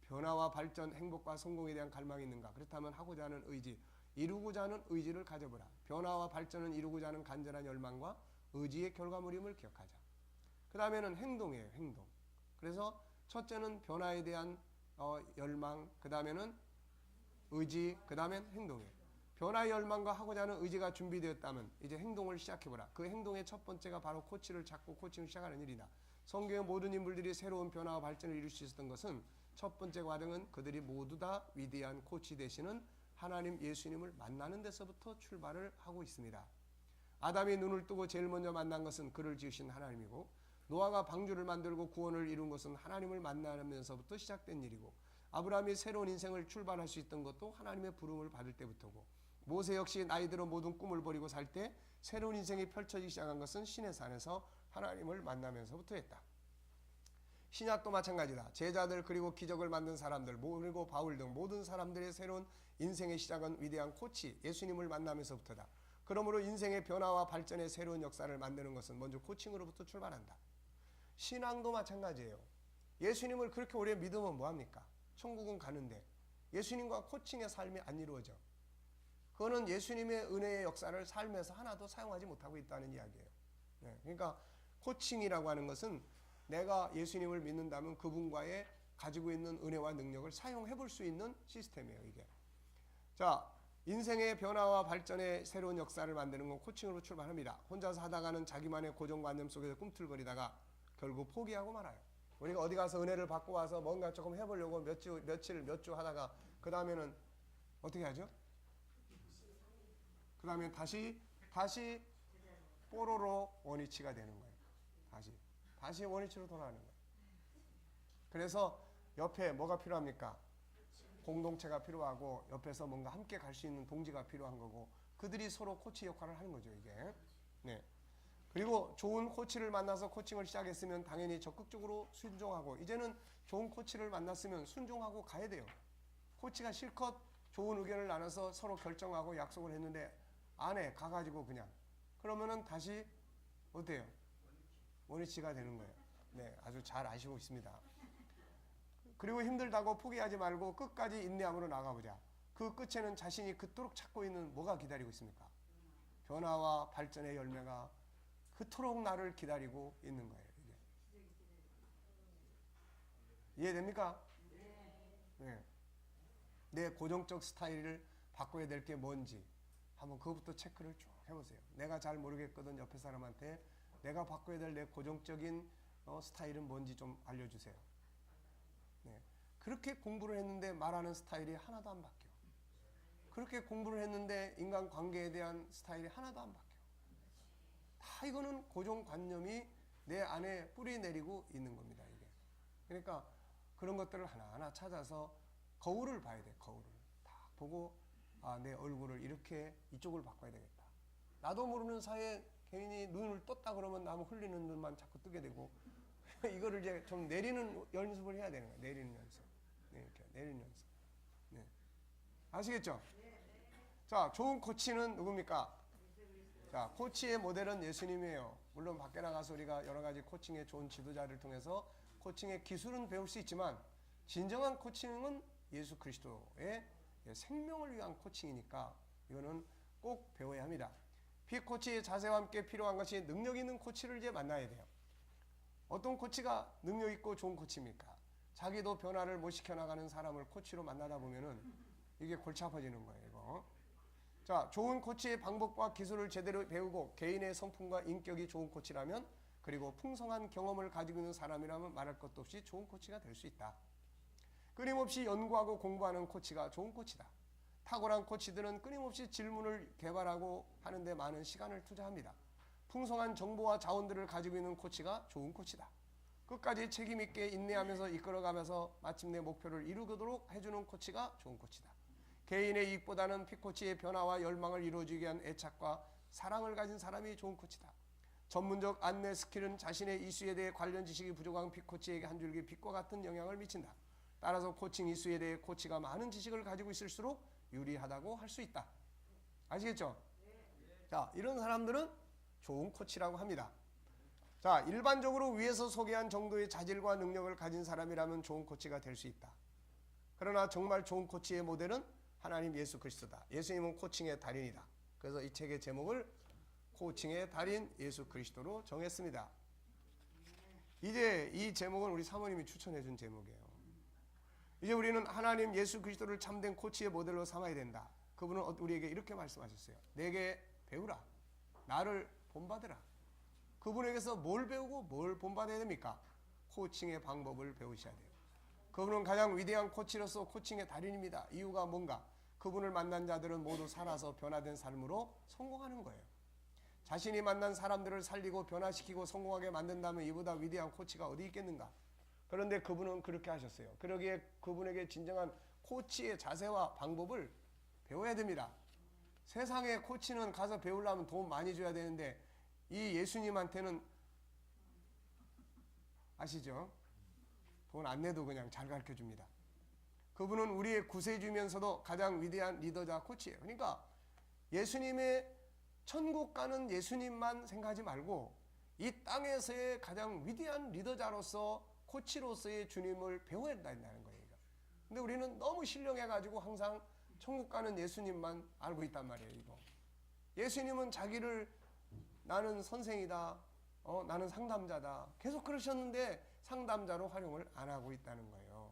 변화와 발전, 행복과 성공에 대한 갈망이 있는가? 그렇다면 하고자 하는 의지, 이루고자 하는 의지를 가져보라. 변화와 발전은 이루고자 하는 간절한 열망과 의지의 결과물임을 기억하자. 그 다음에는 행동이에요. 행동. 그래서 첫째는 변화에 대한 열망, 그 다음에는 의지, 그 다음엔 행동이에요. 변화의 열망과 하고자 하는 의지가 준비되었다면 이제 행동을 시작해보라. 그 행동의 첫 번째가 바로 코치를 찾고 코칭을 시작하는 일이다. 성경의 모든 인물들이 새로운 변화와 발전을 이룰 수 있었던 것은 첫 번째 과정은 그들이 모두 다 위대한 코치 되시는 하나님 예수님을 만나는 데서부터 출발을 하고 있습니다. 아담이 눈을 뜨고 제일 먼저 만난 것은 그를 지으신 하나님이고 노아가 방주를 만들고 구원을 이룬 것은 하나님을 만나면서부터 시작된 일이고 아브라함이 새로운 인생을 출발할 수 있던 것도 하나님의 부름을 받을 때부터고 모세 역시 나이 들어 모든 꿈을 버리고 살 때 새로운 인생이 펼쳐지기 시작한 것은 시내 산에서 하나님을 만나면서부터 했다. 신약도 마찬가지다. 제자들 그리고 기적을 만든 사람들 그리고 바울 등 모든 사람들의 새로운 인생의 시작은 위대한 코치 예수님을 만나면서부터다. 그러므로 인생의 변화와 발전의 새로운 역사를 만드는 것은 먼저 코칭으로부터 출발한다. 신앙도 마찬가지예요. 예수님을 그렇게 오래 믿으면 뭐합니까? 천국은 가는데 예수님과 코칭의 삶이 안 이루어져. 그거는 예수님의 은혜의 역사를 삶에서 하나도 사용하지 못하고 있다는 이야기예요. 네, 그러니까 코칭이라고 하는 것은 내가 예수님을 믿는다면 그분과의 가지고 있는 은혜와 능력을 사용해 볼 수 있는 시스템이에요, 이게. 자, 인생의 변화와 발전의 새로운 역사를 만드는 건 코칭으로 출발합니다. 혼자서 하다가는 자기만의 고정관념 속에서 꿈틀거리다가 결국 포기하고 말아요. 우리가 어디 가서 은혜를 받고 와서 뭔가 조금 해보려고 몇 주 하다가 그 다음에는 어떻게 하죠? 그 다음에 다시 뽀로로 원위치가 되는 거예요. 다시 원위치로 돌아가는 거예요. 그래서 옆에 뭐가 필요합니까? 공동체가 필요하고 옆에서 뭔가 함께 갈 수 있는 동지가 필요한 거고 그들이 서로 코치 역할을 하는 거죠, 이게. 네. 그리고 좋은 코치를 만나서 코칭을 시작했으면 당연히 적극적으로 순종하고 이제는 좋은 코치를 만났으면 순종하고 가야 돼요. 코치가 실컷 좋은 의견을 나눠서 서로 결정하고 약속을 했는데 안 해, 가가지고 그냥. 그러면은 다시 어때요? 원위치가 되는 거예요. 네, 아주 잘 아시고 있습니다. 그리고 힘들다고 포기하지 말고 끝까지 인내함으로 나가보자. 그 끝에는 자신이 그토록 찾고 있는 뭐가 기다리고 있습니까? 변화와 발전의 열매가 그토록 나를 기다리고 있는 거예요. 이게. 이해됩니까? 네. 내 고정적 스타일을 바꿔야 될 게 뭔지 한번 그것부터 체크를 쭉 해보세요. 내가 잘 모르겠거든 옆에 사람한테 내가 바꿔야 될 내 고정적인 스타일은 뭔지 좀 알려주세요. 네. 그렇게 공부를 했는데 말하는 스타일이 하나도 안 바뀌어. 그렇게 공부를 했는데 인간관계에 대한 스타일이 하나도 안 바뀌어. 다 이거는 고정관념이 내 안에 뿌리 내리고 있는 겁니다. 이게. 그러니까 그런 것들을 하나하나 찾아서 거울을 봐야 돼. 거울을 다 보고 내 얼굴을 이렇게 이쪽을 바꿔야 되겠다. 나도 모르는 사이에 괜히 눈을 떴다 그러면 나무 흘리는 눈만 자꾸 뜨게 되고 이거를 이제 좀 내리는 연습을 해야 되는 거예요. 내리는 연습. 네, 이렇게 내리는 연습. 네. 아시겠죠? 자, 좋은 코치는 누굽니까? 자, 코치의 모델은 예수님이에요. 물론 밖에 나가서 우리가 여러 가지 코칭의 좋은 지도자를 통해서 코칭의 기술은 배울 수 있지만 진정한 코칭은 예수 그리스도의 생명을 위한 코칭이니까 이거는 꼭 배워야 합니다. 피코치의 자세와 함께 필요한 것이 능력 있는 코치를 이제 만나야 돼요. 어떤 코치가 능력 있고 좋은 코치입니까? 자기도 변화를 못 시켜나가는 사람을 코치로 만나다 보면은 이게 골치 아파지는 거예요, 이거. 자, 좋은 코치의 방법과 기술을 제대로 배우고 개인의 성품과 인격이 좋은 코치라면 그리고 풍성한 경험을 가지고 있는 사람이라면 말할 것도 없이 좋은 코치가 될 수 있다. 끊임없이 연구하고 공부하는 코치가 좋은 코치다. 탁월한 코치들은 끊임없이 질문을 개발하고 하는데 많은 시간을 투자합니다. 풍성한 정보와 자원들을 가지고 있는 코치가 좋은 코치다. 끝까지 책임있게 인내하면서 이끌어가면서 마침내 목표를 이루도록 해주는 코치가 좋은 코치다. 개인의 이익보다는 피코치의 변화와 열망을 이루어주기 위한 애착과 사랑을 가진 사람이 좋은 코치다. 전문적 안내 스킬은 자신의 이슈에 대해 관련 지식이 부족한 피코치에게 한 줄기 빛과 같은 영향을 미친다. 따라서 코칭 이슈에 대해 코치가 많은 지식을 가지고 있을수록 유리하다고 할 수 있다. 아시겠죠? 자, 이런 사람들은 좋은 코치라고 합니다. 자, 일반적으로 위에서 소개한 정도의 자질과 능력을 가진 사람이라면 좋은 코치가 될 수 있다. 그러나 정말 좋은 코치의 모델은 하나님 예수 그리스도다. 예수님은 코칭의 달인이다. 그래서 이 책의 제목을 코칭의 달인 예수 그리스도로 정했습니다. 이제 이 제목은 우리 사모님이 추천해 준 제목이에요. 이제 우리는 하나님 예수 그리스도를 참된 코치의 모델로 삼아야 된다. 그분은 우리에게 이렇게 말씀하셨어요. 내게 배우라. 나를 본받으라. 그분에게서 뭘 배우고 뭘 본받아야 됩니까? 코칭의 방법을 배우셔야 돼요. 그분은 가장 위대한 코치로서 코칭의 달인입니다. 이유가 뭔가? 그분을 만난 자들은 모두 살아서 변화된 삶으로 성공하는 거예요. 자신이 만난 사람들을 살리고 변화시키고 성공하게 만든다면 이보다 위대한 코치가 어디 있겠는가? 그런데 그분은 그렇게 하셨어요. 그러기에 그분에게 진정한 코치의 자세와 방법을 배워야 됩니다. 세상에 코치는 가서 배우려면 돈 많이 줘야 되는데 이 예수님한테는 아시죠? 돈 안 내도 그냥 잘 가르쳐 줍니다. 그분은 우리의 구세주면서도 가장 위대한 리더자 코치예요. 그러니까 예수님의 천국 가는 예수님만 생각하지 말고 이 땅에서의 가장 위대한 리더자로서 코치로서의 주님을 배워야 된다는 거예요. 근데 우리는 너무 신령해가지고 항상 천국 가는 예수님만 알고 있단 말이에요. 이거. 예수님은 자기를 나는 선생이다, 나는 상담자다, 계속 그러셨는데 상담자로 활용을 안 하고 있다는 거예요.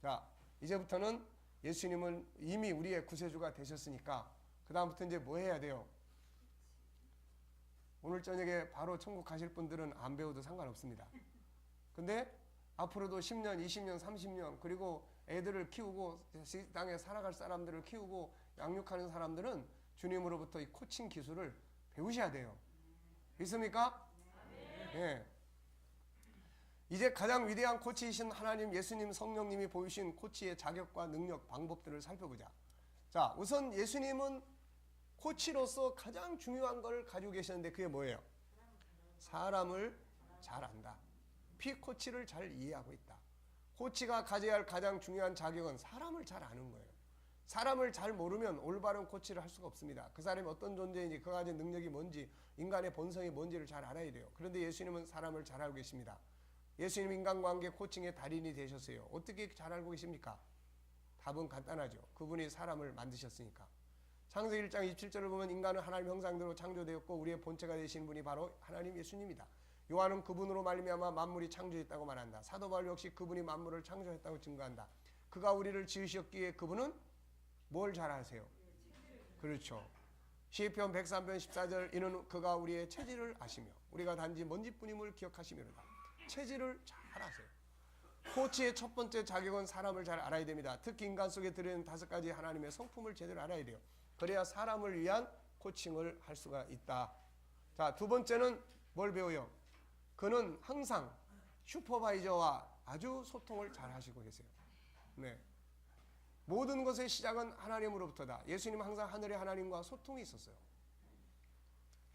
자, 이제부터는 예수님은 이미 우리의 구세주가 되셨으니까 그 다음부터 이제 뭐 해야 돼요? 오늘 저녁에 바로 천국 가실 분들은 안 배워도 상관없습니다. 근데 앞으로도 10년, 20년, 30년 그리고 애들을 키우고 이 땅에 살아갈 사람들을 키우고 양육하는 사람들은 주님으로부터 이 코칭 기술을 배우셔야 돼요. 믿습니까? 네. 이제 가장 위대한 코치이신 하나님, 예수님, 성령님이 보이신 코치의 자격과 능력, 방법들을 살펴보자. 자, 우선 예수님은 코치로서 가장 중요한 걸 가지고 계셨는데 그게 뭐예요? 사람을 잘 안다. 피코치를 잘 이해하고 있다. 코치가 가져야 할 가장 중요한 자격은 사람을 잘 아는 거예요. 사람을 잘 모르면 올바른 코치를 할 수가 없습니다. 그 사람이 어떤 존재인지, 그가 가진 능력이 뭔지, 인간의 본성이 뭔지를 잘 알아야 돼요. 그런데 예수님은 사람을 잘 알고 계십니다. 예수님 인간관계 코칭의 달인이 되셨어요. 어떻게 잘 알고 계십니까? 답은 간단하죠. 그분이 사람을 만드셨으니까. 창세기 1장 27절을 보면 인간은 하나님 형상대로 창조되었고 우리의 본체가 되신 분이 바로 하나님 예수님이다. 요한은 그분으로 말미암아 만물이 창조했다고 말한다. 사도 바울 역시 그분이 만물을 창조했다고 증거한다. 그가 우리를 지으셨기에 그분은 뭘 잘 아세요? 그렇죠. 시편 103편 14절 이는 그가 우리의 체질을 아시며 우리가 단지 먼지뿐임을 기억하시미로다. 체질을 잘 아세요. 코치의 첫 번째 자격은 사람을 잘 알아야 됩니다. 특히 인간 속에 들어있는 5가지 하나님의 성품을 제대로 알아야 돼요. 그래야 사람을 위한 코칭을 할 수가 있다. 자, 두 번째는 뭘 배워요? 그는 항상 슈퍼바이저와 아주 소통을 잘 하시고 계세요. 네. 모든 것의 시작은 하나님으로부터다. 예수님은 항상 하늘의 하나님과 소통이 있었어요.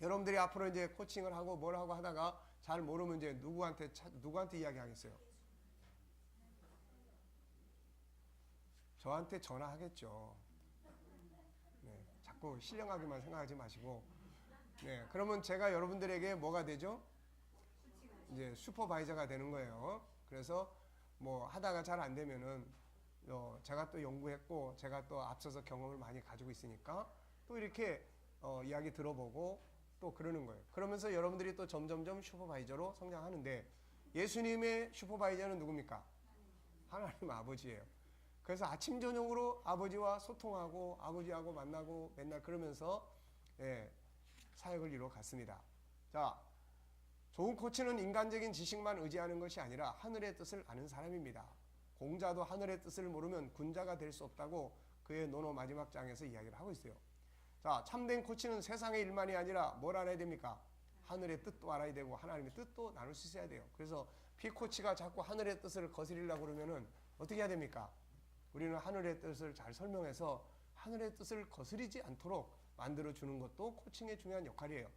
여러분들이 앞으로 이제 코칭을 하고 뭘 하고 하다가 잘 모르면 이제 누구한테 이야기하겠어요? 저한테 전화하겠죠. 네, 자꾸 신령하게만 생각하지 마시고. 네, 그러면 제가 여러분들에게 뭐가 되죠? 이제 슈퍼바이저가 되는 거예요. 그래서 뭐 하다가 잘 안 되면은 제가 또 연구했고 제가 또 앞서서 경험을 많이 가지고 있으니까 또 이렇게 이야기 들어보고 또 그러는 거예요. 그러면서 여러분들이 또 점점점 슈퍼바이저로 성장하는데 예수님의 슈퍼바이저는 누굽니까? 하나님 아버지예요. 그래서 아침 저녁으로 아버지와 소통하고 아버지하고 만나고 맨날 그러면서 사역을 이루어 갔습니다. 자, 좋은 코치는 인간적인 지식만 의지하는 것이 아니라 하늘의 뜻을 아는 사람입니다. 공자도 하늘의 뜻을 모르면 군자가 될 수 없다고 그의 논어 마지막 장에서 이야기를 하고 있어요. 자, 참된 코치는 세상의 일만이 아니라 뭘 알아야 됩니까? 하늘의 뜻도 알아야 되고 하나님의 뜻도 나눌 수 있어야 돼요. 그래서 피코치가 자꾸 하늘의 뜻을 거스리려고 그러면은 어떻게 해야 됩니까? 우리는 하늘의 뜻을 잘 설명해서 하늘의 뜻을 거스리지 않도록 만들어주는 것도 코칭의 중요한 역할이에요.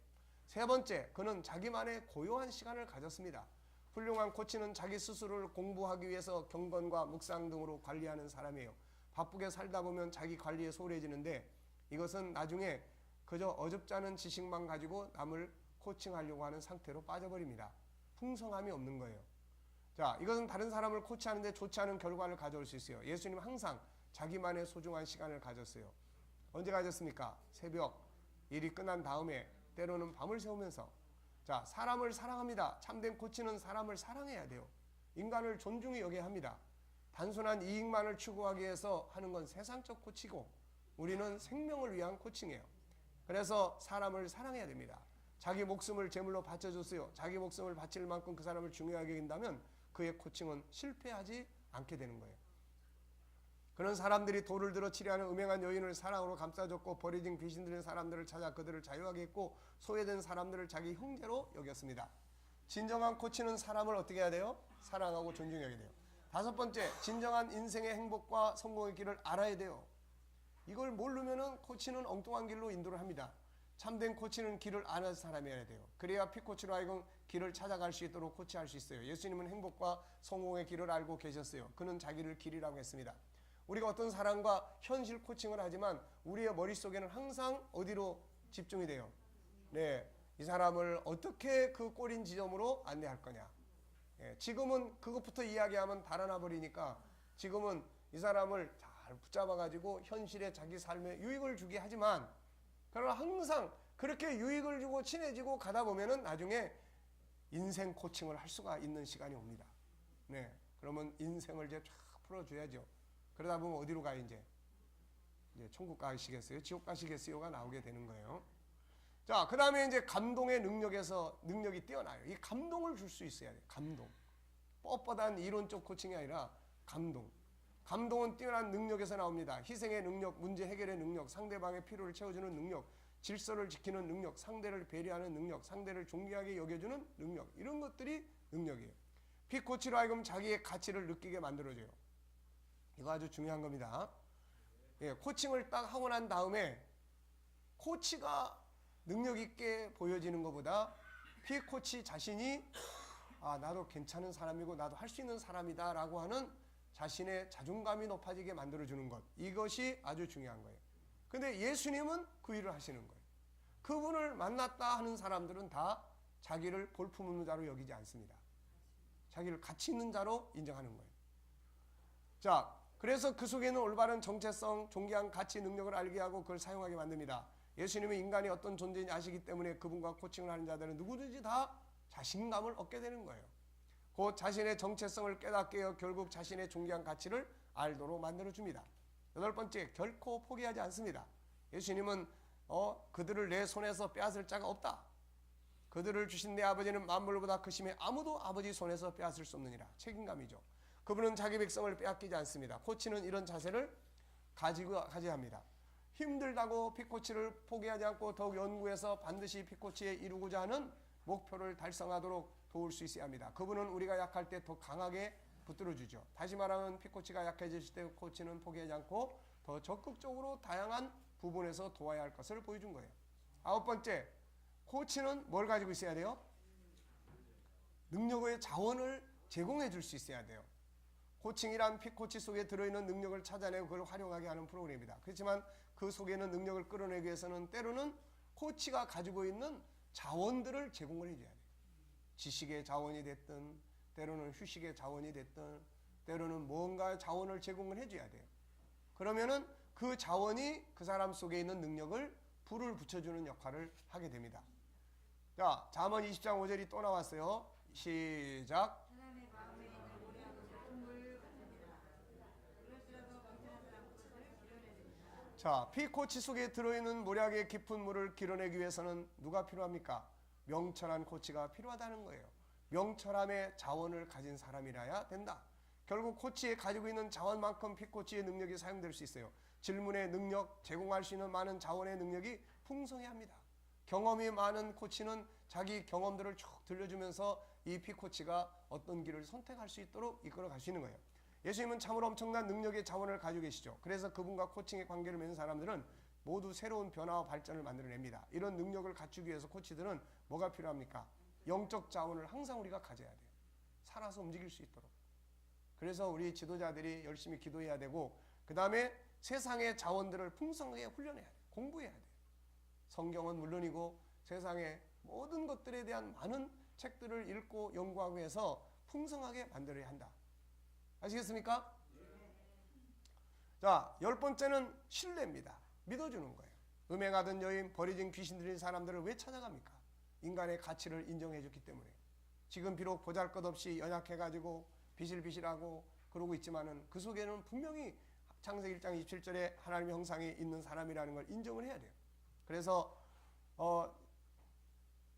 세 번째, 그는 자기만의 고요한 시간을 가졌습니다. 훌륭한 코치는 자기 스스로를 공부하기 위해서 경건과 묵상 등으로 관리하는 사람이에요. 바쁘게 살다 보면 자기 관리에 소홀해지는데 이것은 나중에 그저 어줍지 않은 지식만 가지고 남을 코칭하려고 하는 상태로 빠져버립니다. 풍성함이 없는 거예요. 자, 이것은 다른 사람을 코치하는데 좋지 않은 결과를 가져올 수 있어요. 예수님 항상 자기만의 소중한 시간을 가졌어요. 언제 가졌습니까? 새벽 일이 끝난 다음에 때로는 밤을 새우면서. 자, 사람을 사랑합니다. 참된 코치는 사람을 사랑해야 돼요. 인간을 존중히 여겨야 합니다. 단순한 이익만을 추구하기 위해서 하는 건 세상적 코치고 우리는 생명을 위한 코칭이에요. 그래서 사람을 사랑해야 됩니다. 자기 목숨을 제물로 바쳐줬어요. 자기 목숨을 바칠 만큼 그 사람을 중요하게 여긴다면 그의 코칭은 실패하지 않게 되는 거예요. 그런 사람들이 돌을 들어 치려하는 음행한 여인을 사랑으로 감싸줬고 버려진 귀신 들린 사람들을 찾아 그들을 자유하게 했고 소외된 사람들을 자기 형제로 여겼습니다. 진정한 코치는 사람을 어떻게 해야 돼요? 사랑하고 존중해야 돼요. 다섯 번째, 진정한 인생의 행복과 성공의 길을 알아야 돼요. 이걸 모르면은 코치는 엉뚱한 길로 인도를 합니다. 참된 코치는 길을 아는 사람이어야 돼요. 그래야 피코치로 하여금 길을 찾아갈 수 있도록 코치할 수 있어요. 예수님은 행복과 성공의 길을 알고 계셨어요. 그는 자기를 길이라고 했습니다. 우리가 어떤 사람과 현실 코칭을 하지만 우리의 머릿속에는 항상 어디로 집중이 돼요? 네, 이 사람을 어떻게 그 꼬린 지점으로 안내할 거냐. 지금은 그것부터 이야기하면 달아나 버리니까 지금은 이 사람을 잘 붙잡아가지고 현실에 자기 삶에 유익을 주게 하지만, 그러나 항상 그렇게 유익을 주고 친해지고 가다 보면은 나중에 인생 코칭을 할 수가 있는 시간이 옵니다. 네, 그러면 인생을 이제 쫙 풀어줘야죠. 그러다 보면 어디로 가요? 이제 천국 가시겠어요? 지옥 가시겠어요가 나오게 되는 거예요. 자, 그 다음에 이제 감동의 능력에서 능력이 뛰어나요. 이 감동을 줄 수 있어야 돼요. 감동. 뻣뻣한 이론적 코칭이 아니라 감동. 감동은 뛰어난 능력에서 나옵니다. 희생의 능력, 문제 해결의 능력, 상대방의 필요를 채워주는 능력, 질서를 지키는 능력, 상대를 배려하는 능력, 상대를 존귀하게 여겨주는 능력, 이런 것들이 능력이에요. 피코치로 하여금 자기의 가치를 느끼게 만들어줘요. 이거 아주 중요한 겁니다. 예, 코칭을 딱 하고 난 다음에 코치가 능력 있게 보여지는 것보다 피코치 자신이 나도 괜찮은 사람이고 나도 할 수 있는 사람이다 라고 하는 자신의 자존감이 높아지게 만들어주는 것, 이것이 아주 중요한 거예요. 근데 예수님은 그 일을 하시는 거예요. 그분을 만났다 하는 사람들은 다 자기를 볼품없는 자로 여기지 않습니다. 자기를 가치 있는 자로 인정하는 거예요. 자, 그래서 그 속에는 올바른 정체성, 존귀한 가치, 능력을 알게 하고 그걸 사용하게 만듭니다. 예수님은 인간이 어떤 존재인지 아시기 때문에 그분과 코칭을 하는 자들은 누구든지 다 자신감을 얻게 되는 거예요. 곧 자신의 정체성을 깨닫게 해서 결국 자신의 존귀한 가치를 알도록 만들어줍니다. 8번째, 결코 포기하지 않습니다. 예수님은 그들을 내 손에서 빼앗을 자가 없다. 그들을 주신 내 아버지는 만물보다 크심에 아무도 아버지 손에서 빼앗을 수 없느니라. 책임감이죠. 그분은 자기 백성을 빼앗기지 않습니다. 코치는 이런 자세를 가져야 합니다. 힘들다고 피코치를 포기하지 않고 더욱 연구해서 반드시 피코치에 이루고자 하는 목표를 달성하도록 도울 수 있어야 합니다. 그분은 우리가 약할 때 더 강하게 붙들어주죠. 다시 말하면 피코치가 약해질 때 코치는 포기하지 않고 더 적극적으로 다양한 부분에서 도와야 할 것을 보여준 거예요. 9번째, 코치는 뭘 가지고 있어야 돼요? 능력의 자원을 제공해 줄 수 있어야 돼요. 코칭이란 피코치 속에 들어있는 능력을 찾아내고 그걸 활용하게 하는 프로그램입니다. 그렇지만 그 속에는 능력을 끌어내기 위해서는 때로는 코치가 가지고 있는 자원들을 제공을 해줘야 돼요. 지식의 자원이 됐든, 때로는 휴식의 자원이 됐든, 때로는 뭔가 자원을 제공을 해줘야 돼요. 그러면은 그 자원이 그 사람 속에 있는 능력을 불을 붙여주는 역할을 하게 됩니다. 자, 잠언 20장 5절이 또 나왔어요. 시작. 자, 피코치 속에 들어있는 모략의 깊은 물을 길어내기 위해서는 누가 필요합니까? 명철한 코치가 필요하다는 거예요. 명철함의 자원을 가진 사람이라야 된다. 결국 코치에 가지고 있는 자원만큼 피코치의 능력이 사용될 수 있어요. 질문의 능력, 제공할 수 있는 많은 자원의 능력이 풍성해야 합니다. 경험이 많은 코치는 자기 경험들을 쭉 들려주면서 이 피코치가 어떤 길을 선택할 수 있도록 이끌어 갈 수 있는 거예요. 예수님은 참으로 엄청난 능력의 자원을 가지고 계시죠. 그래서 그분과 코칭의 관계를 맺는 사람들은 모두 새로운 변화와 발전을 만들어냅니다. 이런 능력을 갖추기 위해서 코치들은 뭐가 필요합니까? 영적 자원을 항상 우리가 가져야 돼요. 살아서 움직일 수 있도록. 그래서 우리 지도자들이 열심히 기도해야 되고, 그 다음에 세상의 자원들을 풍성하게 훈련해야 돼요. 공부해야 돼요. 성경은 물론이고 세상의 모든 것들에 대한 많은 책들을 읽고 연구하고 해서 풍성하게 만들어야 한다. 아시겠습니까? 자, 10번째는 신뢰입니다. 믿어주는 거예요. 음행하던 여인, 버려진 귀신 들린 사람들을 왜 찾아갑니까? 인간의 가치를 인정해줬기 때문에. 지금 비록 보잘것없이 연약해가지고 비실비실하고 그러고 있지만은 그 속에는 분명히 창세기 1장 27절에 하나님의 형상이 있는 사람이라는 걸 인정을 해야 돼요. 그래서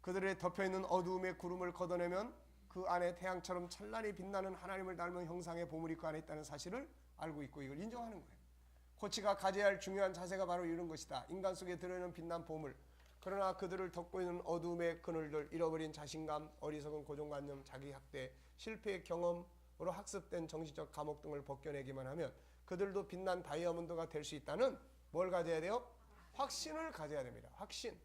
그들의 덮여있는 어두움의 구름을 걷어내면 그 안에 태양처럼 찬란히 빛나는 하나님을 닮은 형상의 보물이 그 안에 있다는 사실을 알고 있고 이걸 인정하는 거예요. 코치가 가져야 할 중요한 자세가 바로 이런 것이다. 인간 속에 들어있는 빛난 보물, 그러나 그들을 덮고 있는 어두움의 그늘들, 잃어버린 자신감, 어리석은 고정관념, 자기 학대, 실패의 경험으로 학습된 정신적 감옥 등을 벗겨내기만 하면 그들도 빛난 다이아몬드가 될 수 있다는 뭘 가져야 돼요? 확신을 가져야 됩니다. 확신.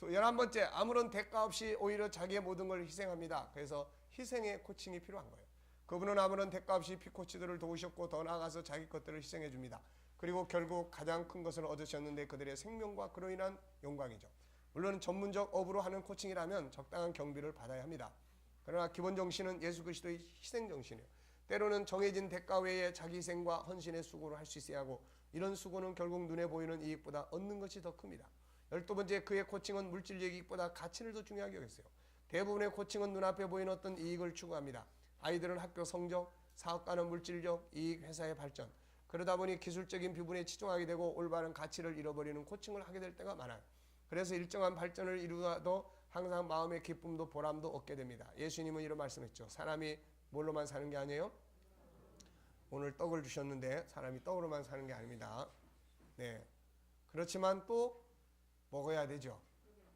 11번째, 아무런 대가 없이 오히려 자기의 모든 걸 희생합니다. 그래서 희생의 코칭이 필요한 거예요. 그분은 아무런 대가 없이 피코치들을 도우셨고 더 나아가서 자기 것들을 희생해 줍니다. 그리고 결국 가장 큰 것을 얻으셨는데 그들의 생명과 그로 인한 영광이죠. 물론 전문적 업으로 하는 코칭이라면 적당한 경비를 받아야 합니다. 그러나 기본 정신은 예수 그리스도의 희생 정신이에요. 때로는 정해진 대가 외에 자기 희생과 헌신의 수고를 할 수 있어야 하고 이런 수고는 결국 눈에 보이는 이익보다 얻는 것이 더 큽니다. 12번째, 그의 코칭은 물질적 이익보다 가치를 더 중요하게 여겼어요. 대부분의 코칭은 눈앞에 보이는 어떤 이익을 추구합니다. 아이들은 학교 성적, 사업가는 물질적 이익, 회사의 발전. 그러다 보니 기술적인 부분에 치중하게 되고 올바른 가치를 잃어버리는 코칭을 하게 될 때가 많아요. 그래서 일정한 발전을 이루어도 항상 마음의 기쁨도 보람도 얻게 됩니다. 예수님은 이런 말씀했죠. 사람이 뭘로만 사는 게 아니에요? 오늘 떡을 주셨는데 사람이 떡으로만 사는 게 아닙니다. 네. 그렇지만 또 먹어야 되죠.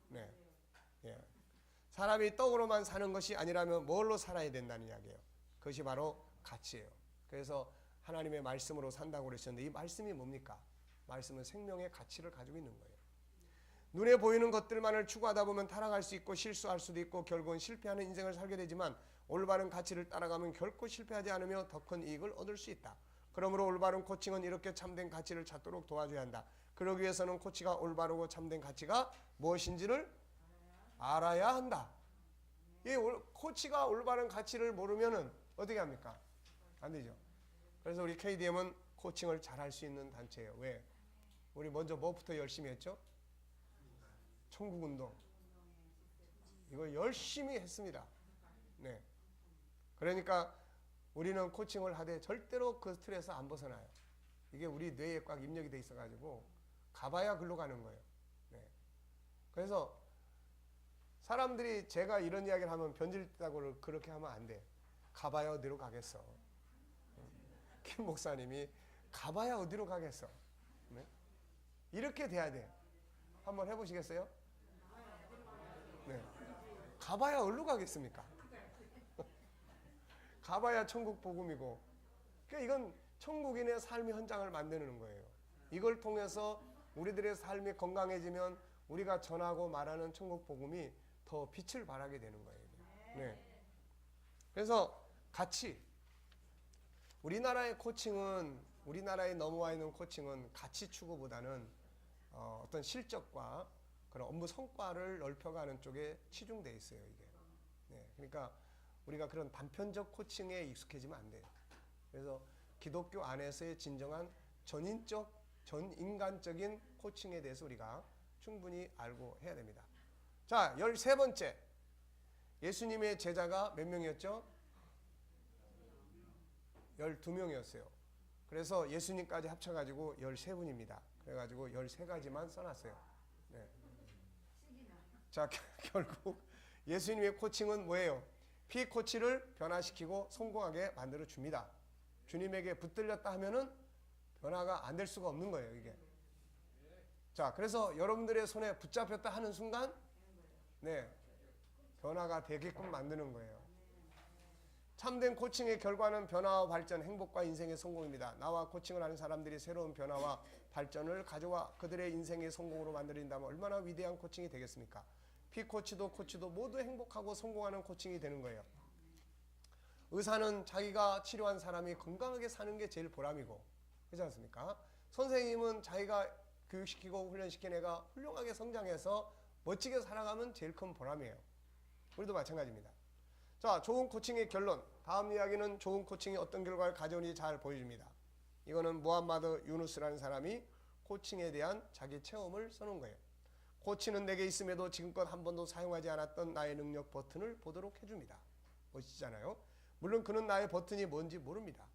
네. 예. 사람이 떡으로만 사는 것이 아니라면 뭘로 살아야 된다는 이야기예요. 그것이 바로 가치예요. 그래서 하나님의 말씀으로 산다고 그러셨는데 이 말씀이 뭡니까? 말씀은 생명의 가치를 가지고 있는 거예요. 눈에 보이는 것들만을 추구하다 보면 타락할 수 있고 실수할 수도 있고 결국은 실패하는 인생을 살게 되지만 올바른 가치를 따라가면 결코 실패하지 않으며 더 큰 이익을 얻을 수 있다. 그러므로 올바른 코칭은 이렇게 참된 가치를 찾도록 도와줘야 한다. 그러기 위해서는 코치가 올바르고 참된 가치가 무엇인지를 알아야 한다. 이 코치가 올바른 가치를 모르면은 어떻게 합니까? 안 되죠. 그래서 우리 KDM은 코칭을 잘할 수 있는 단체예요. 왜? 우리 먼저 뭐부터 열심히 했죠? 천국운동. 이걸 열심히 했습니다. 네. 그러니까 우리는 코칭을 하되 절대로 그 틀에서 안 벗어나요. 이게 우리 뇌에 꽉 입력이 돼 있어가지고 가봐야 글로 가는 거예요. 네. 그래서 사람들이 제가 이런 이야기를 하면 변질다고 그렇게 하면 안 돼. 가봐야 어디로 가겠어. 김 목사님이 가봐야 어디로 가겠어. 네? 이렇게 돼야 돼. 한번 해보시겠어요? 네. 가봐야 어디로 가겠습니까? 가봐야 천국 복음이고. 그러니까 이건 천국인의 삶의 현장을 만드는 거예요. 이걸 통해서 우리들의 삶이 건강해지면 우리가 전하고 말하는 천국 복음이 더 빛을 발하게 되는 거예요. 네. 그래서 가치. 우리나라의 코칭은 우리나라에 넘어와 있는 코칭은 가치 추구보다는 어떤 실적과 그런 업무 성과를 넓혀가는 쪽에 치중돼 있어요. 이게. 네. 그러니까 우리가 그런 단편적 코칭에 익숙해지면 안 돼요. 그래서 기독교 안에서의 진정한 전인적, 전인간적인 코칭에 대해서 우리가 충분히 알고 해야 됩니다. 자, 13번째. 예수님의 제자가 몇 명이었죠? 12명이었어요. 그래서 예수님까지 합쳐가지고 13분입니다. 그래가지고 13가지만 써놨어요. 네. 자, 결국 예수님의 코칭은 뭐예요? 피코치를 변화시키고 성공하게 만들어 줍니다. 주님에게 붙들렸다 하면은 변화가 안 될 수가 없는 거예요, 이게. 자, 그래서 여러분들의 손에 붙잡혔다 하는 순간, 네, 변화가 되게끔 만드는 거예요. 참된 코칭의 결과는 변화와 발전, 행복과 인생의 성공입니다. 나와 코칭을 하는 사람들이 새로운 변화와 발전을 가져와 그들의 인생의 성공으로 만들어진다면 얼마나 위대한 코칭이 되겠습니까? 피코치도 코치도 모두 행복하고 성공하는 코칭이 되는 거예요. 의사는 자기가 치료한 사람이 건강하게 사는 게 제일 보람이고, 그렇지 않습니까? 선생님은 자기가 교육시키고 훈련시킨 애가 훌륭하게 성장해서 멋지게 살아가면 제일 큰 보람이에요. 우리도 마찬가지입니다. 자, 좋은 코칭의 결론. 다음 이야기는 좋은 코칭이 어떤 결과를 가져오는지 잘 보여줍니다. 이거는 무함마드 유누스라는 사람이 코칭에 대한 자기 체험을 써놓은 거예요. 코치는 내게 있음에도 지금껏 한 번도 사용하지 않았던 나의 능력 버튼을 보도록 해줍니다. 멋지잖아요. 물론 그는 나의 버튼이 뭔지 모릅니다.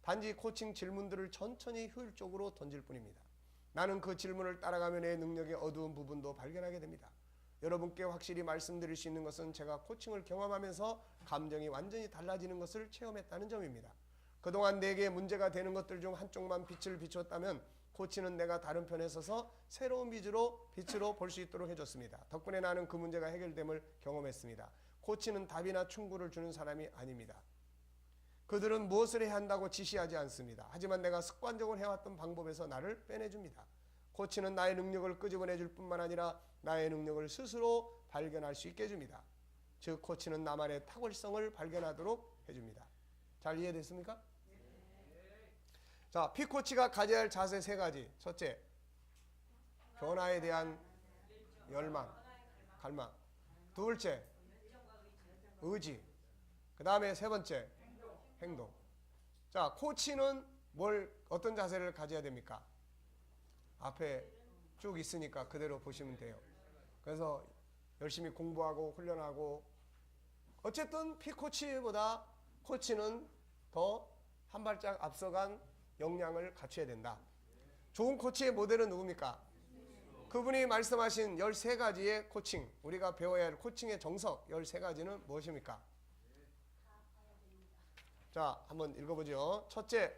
단지 코칭 질문들을 천천히 효율적으로 던질 뿐입니다. 나는 그 질문을 따라가며 내 능력의 어두운 부분도 발견하게 됩니다. 여러분께 확실히 말씀드릴 수 있는 것은 제가 코칭을 경험하면서 감정이 완전히 달라지는 것을 체험했다는 점입니다. 그동안 내게 문제가 되는 것들 중 한쪽만 빛을 비추었다면 코치는 내가 다른 편에 서서 새로운 빛으로 볼 수 있도록 해줬습니다. 덕분에 나는 그 문제가 해결됨을 경험했습니다. 코치는 답이나 충고를 주는 사람이 아닙니다. 그들은 무엇을 해야 한다고 지시하지 않습니다. 하지만 내가 습관적으로 해왔던 방법에서 나를 빼내줍니다. 코치는 나의 능력을 끄집어내줄 뿐만 아니라 나의 능력을 스스로 발견할 수 있게 해줍니다. 즉 코치는 나만의 탁월성을 발견하도록 해줍니다. 잘 이해됐습니까? 자, 피코치가 가져야 할 자세 3가지. 첫째, 변화에 대한 열망, 갈망. 둘째, 의지. 그 다음에 3번째, 행동. 자, 코치는 어떤 자세를 가져야 됩니까? 앞에 쭉 있으니까 그대로 보시면 돼요. 그래서 열심히 공부하고 훈련하고, 어쨌든 피코치보다 코치는 더 한 발짝 앞서간 역량을 갖춰야 된다. 좋은 코치의 모델은 누굽니까? 그분이 말씀하신 13가지의 코칭, 우리가 배워야 할 코칭의 정석 13가지는 무엇입니까? 자, 한번 읽어보죠. 첫째,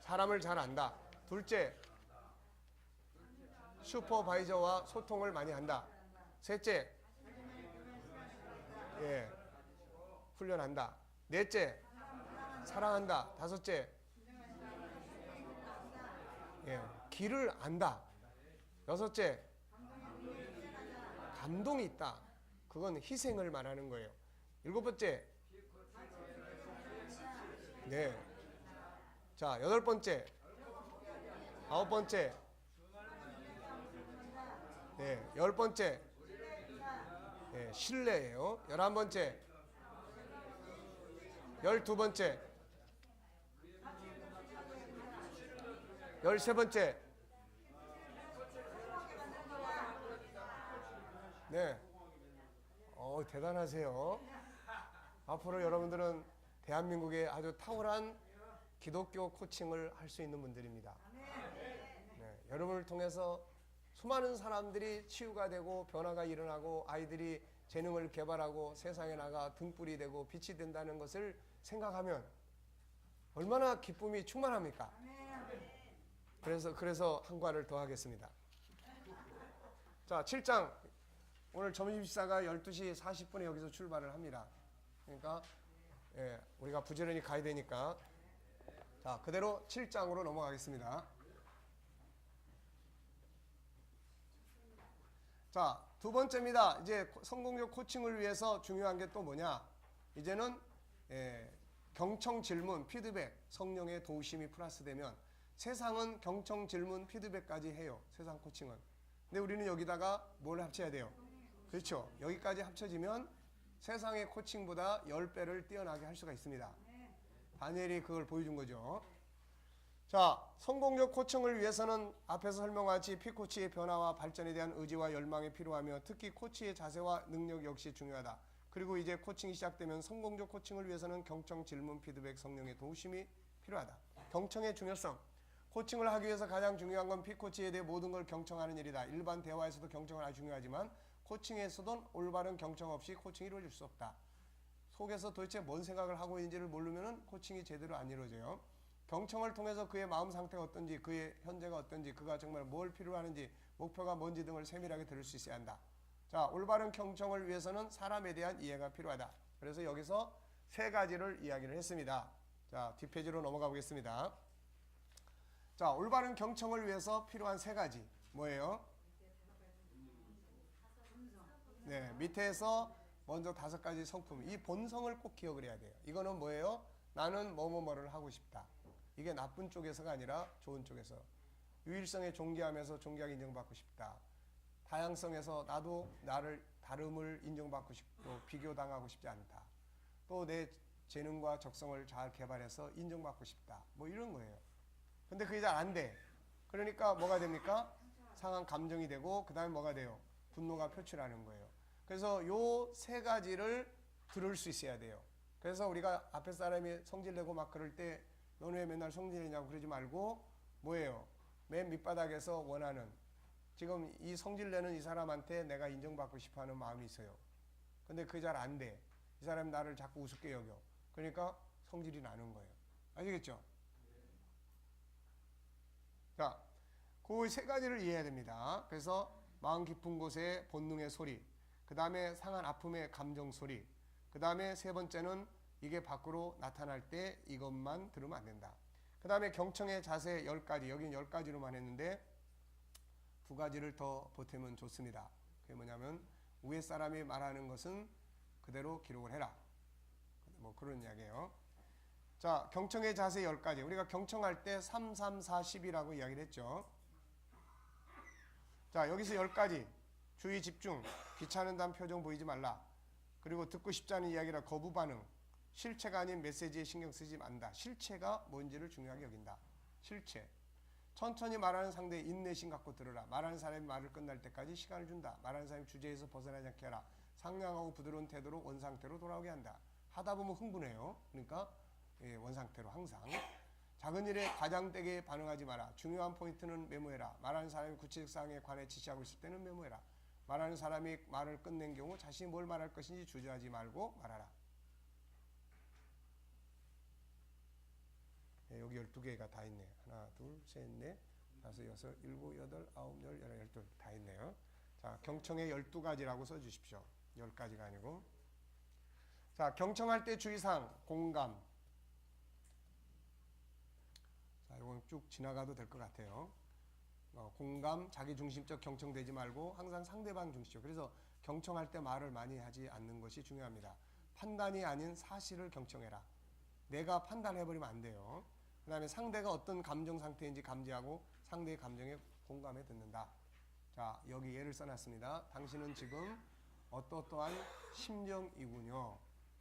사람을 잘 안다. 둘째, 슈퍼바이저와 소통을 많이 한다. 셋째, 훈련한다. 넷째, 사랑한다. 다섯째, 길을 안다. 여섯째, 감동이 있다. 그건 희생을 말하는 거예요. 일곱 번째, 자, 여덟 번째, 아홉 번째, 열 번째, 신뢰예요. 11번째, 12번째, 13번째, 대단하세요. 앞으로 여러분들은 대한민국의 아주 탁월한 기독교 코칭을 할 수 있는 분들입니다. 여러분을 통해서 수많은 사람들이 치유가 되고 변화가 일어나고 아이들이 재능을 개발하고 세상에 나가 등불이 되고 빛이 된다는 것을 생각하면 얼마나 기쁨이 충만합니까? 그래서 한 과를 더 하겠습니다. 자, 7장. 오늘 점심 식사가 12시 40분에 여기서 출발을 합니다. 그러니까 우리가 부지런히 가야 되니까, 자, 그대로 7장으로 넘어가겠습니다. 자, 두 번째입니다. 이제 성공적 코칭을 위해서 중요한 게 또 뭐냐? 이제는 경청 질문, 피드백, 성령의 도우심이 플러스되면, 세상은 경청 질문, 피드백까지 해요. 세상 코칭은. 근데 우리는 여기다가 뭘 합쳐야 돼요? 그렇죠. 여기까지 합쳐지면 세상의 코칭보다 10배를 뛰어나게 할 수가 있습니다. 다니엘이 그걸 보여준 거죠. 자, 성공적 코칭을 위해서는 앞에서 설명하지 피코치의 변화와 발전에 대한 의지와 열망이 필요하며, 특히 코치의 자세와 능력 역시 중요하다. 그리고 이제 코칭이 시작되면 성공적 코칭을 위해서는 경청, 질문, 피드백, 성령의 도우심이 필요하다. 경청의 중요성. 코칭을 하기 위해서 가장 중요한 건 피코치에 대해 모든 걸 경청하는 일이다. 일반 대화에서도 경청은 아주 중요하지만 코칭에서도 올바른 경청 없이 코칭이 이루어질 수 없다. 속에서 도대체 뭔 생각을 하고 있는지를 모르면 코칭이 제대로 안 이루어져요. 경청을 통해서 그의 마음 상태가 어떤지, 그의 현재가 어떤지, 그가 정말 뭘 필요로 하는지, 목표가 뭔지 등을 세밀하게 들을 수 있어야 한다. 자, 올바른 경청을 위해서는 사람에 대한 이해가 필요하다. 그래서 여기서 세 가지를 이야기를 했습니다. 자, 뒷페이지로 넘어가 보겠습니다. 자, 올바른 경청을 위해서 필요한 세 가지 뭐예요? 밑에서 먼저 5가지 성품, 이 본성을 꼭 기억을 해야 돼요. 이거는 뭐예요? 나는 뭐뭐뭐를 하고 싶다. 이게 나쁜 쪽에서가 아니라 좋은 쪽에서. 유일성에 존귀하면서 존귀하게 인정받고 싶다. 다양성에서 나도 나를 다름을 인정받고 싶고 비교당하고 싶지 않다. 또 내 재능과 적성을 잘 개발해서 인정받고 싶다. 뭐 이런 거예요. 근데 그게 잘 안 돼. 그러니까 뭐가 됩니까? 상한 감정이 되고, 그 다음에 뭐가 돼요? 분노가 표출하는 거예요. 그래서 요 세 가지를 들을 수 있어야 돼요. 그래서 우리가 앞에 사람이 성질내고 막 그럴 때 너는 왜 맨날 성질내냐고 그러지 말고, 뭐예요? 맨 밑바닥에서 원하는, 지금 이 성질내는 이 사람한테 내가 인정받고 싶어하는 마음이 있어요. 근데 그게 잘 안 돼. 이 사람이 나를 자꾸 우습게 여겨. 그러니까 성질이 나는 거예요. 아시겠죠? 자, 그 세 가지를 이해해야 됩니다. 그래서 마음 깊은 곳에 본능의 소리, 그 다음에 상한 아픔의 감정 소리, 그 다음에 세 번째는 이게 밖으로 나타날 때 이것만 들으면 안 된다. 그 다음에 경청의 자세 10가지, 여기는 10가지로만 했는데 2가지를 더 보태면 좋습니다. 그게 뭐냐면 위에 사람이 말하는 것은 그대로 기록을 해라. 뭐 그런 이야기예요. 자, 경청의 자세 10가지. 우리가 경청할 때 3, 3, 4, 10이라고 이야기를 했죠. 자, 여기서 10가지. 주의 집중, 귀찮은다는 표정 보이지 말라. 그리고 듣고 싶지 않은 이야기라 거부 반응, 실체가 아닌 메시지에 신경 쓰지 않는다. 실체가 뭔지를 중요하게 여긴다. 실체. 천천히 말하는 상대의 인내심 갖고 들으라. 말하는 사람이 말을 끝날 때까지 시간을 준다. 말하는 사람이 주제에서 벗어나지 않게 하라. 상냥하고 부드러운 태도로 원상태로 돌아오게 한다. 하다 보면 흥분해요. 그러니까 원상태로 항상. 작은 일에 과장되게 반응하지 마라. 중요한 포인트는 메모해라. 말하는 사람이 구체적 사항에 관해 지시하고 있을 때는 메모해라. 말하는 사람이 말을 끝낸 경우 자신이 뭘 말할 것인지 주저하지 말고 말하라. 여기 12개가 다 있네요. 하나, 둘, 셋, 넷, 다섯, 여섯, 일곱, 여덟, 아홉, 열, 열한, 열둘 다 있네요. 자, 경청의 12가지라고 써주십시오. 10가지가 아니고. 자, 경청할 때 주의사항, 공감. 자, 이건 쭉 지나가도 될 것 같아요. 공감, 자기중심적 경청되지 말고 항상 상대방 중심적. 그래서 경청할 때 말을 많이 하지 않는 것이 중요합니다. 판단이 아닌 사실을 경청해라. 내가 판단해버리면 안 돼요. 그 다음에 상대가 어떤 감정 상태인지 감지하고 상대의 감정에 공감해 듣는다. 자, 여기 예를 써놨습니다. 당신은 지금 어떠한 심정이군요.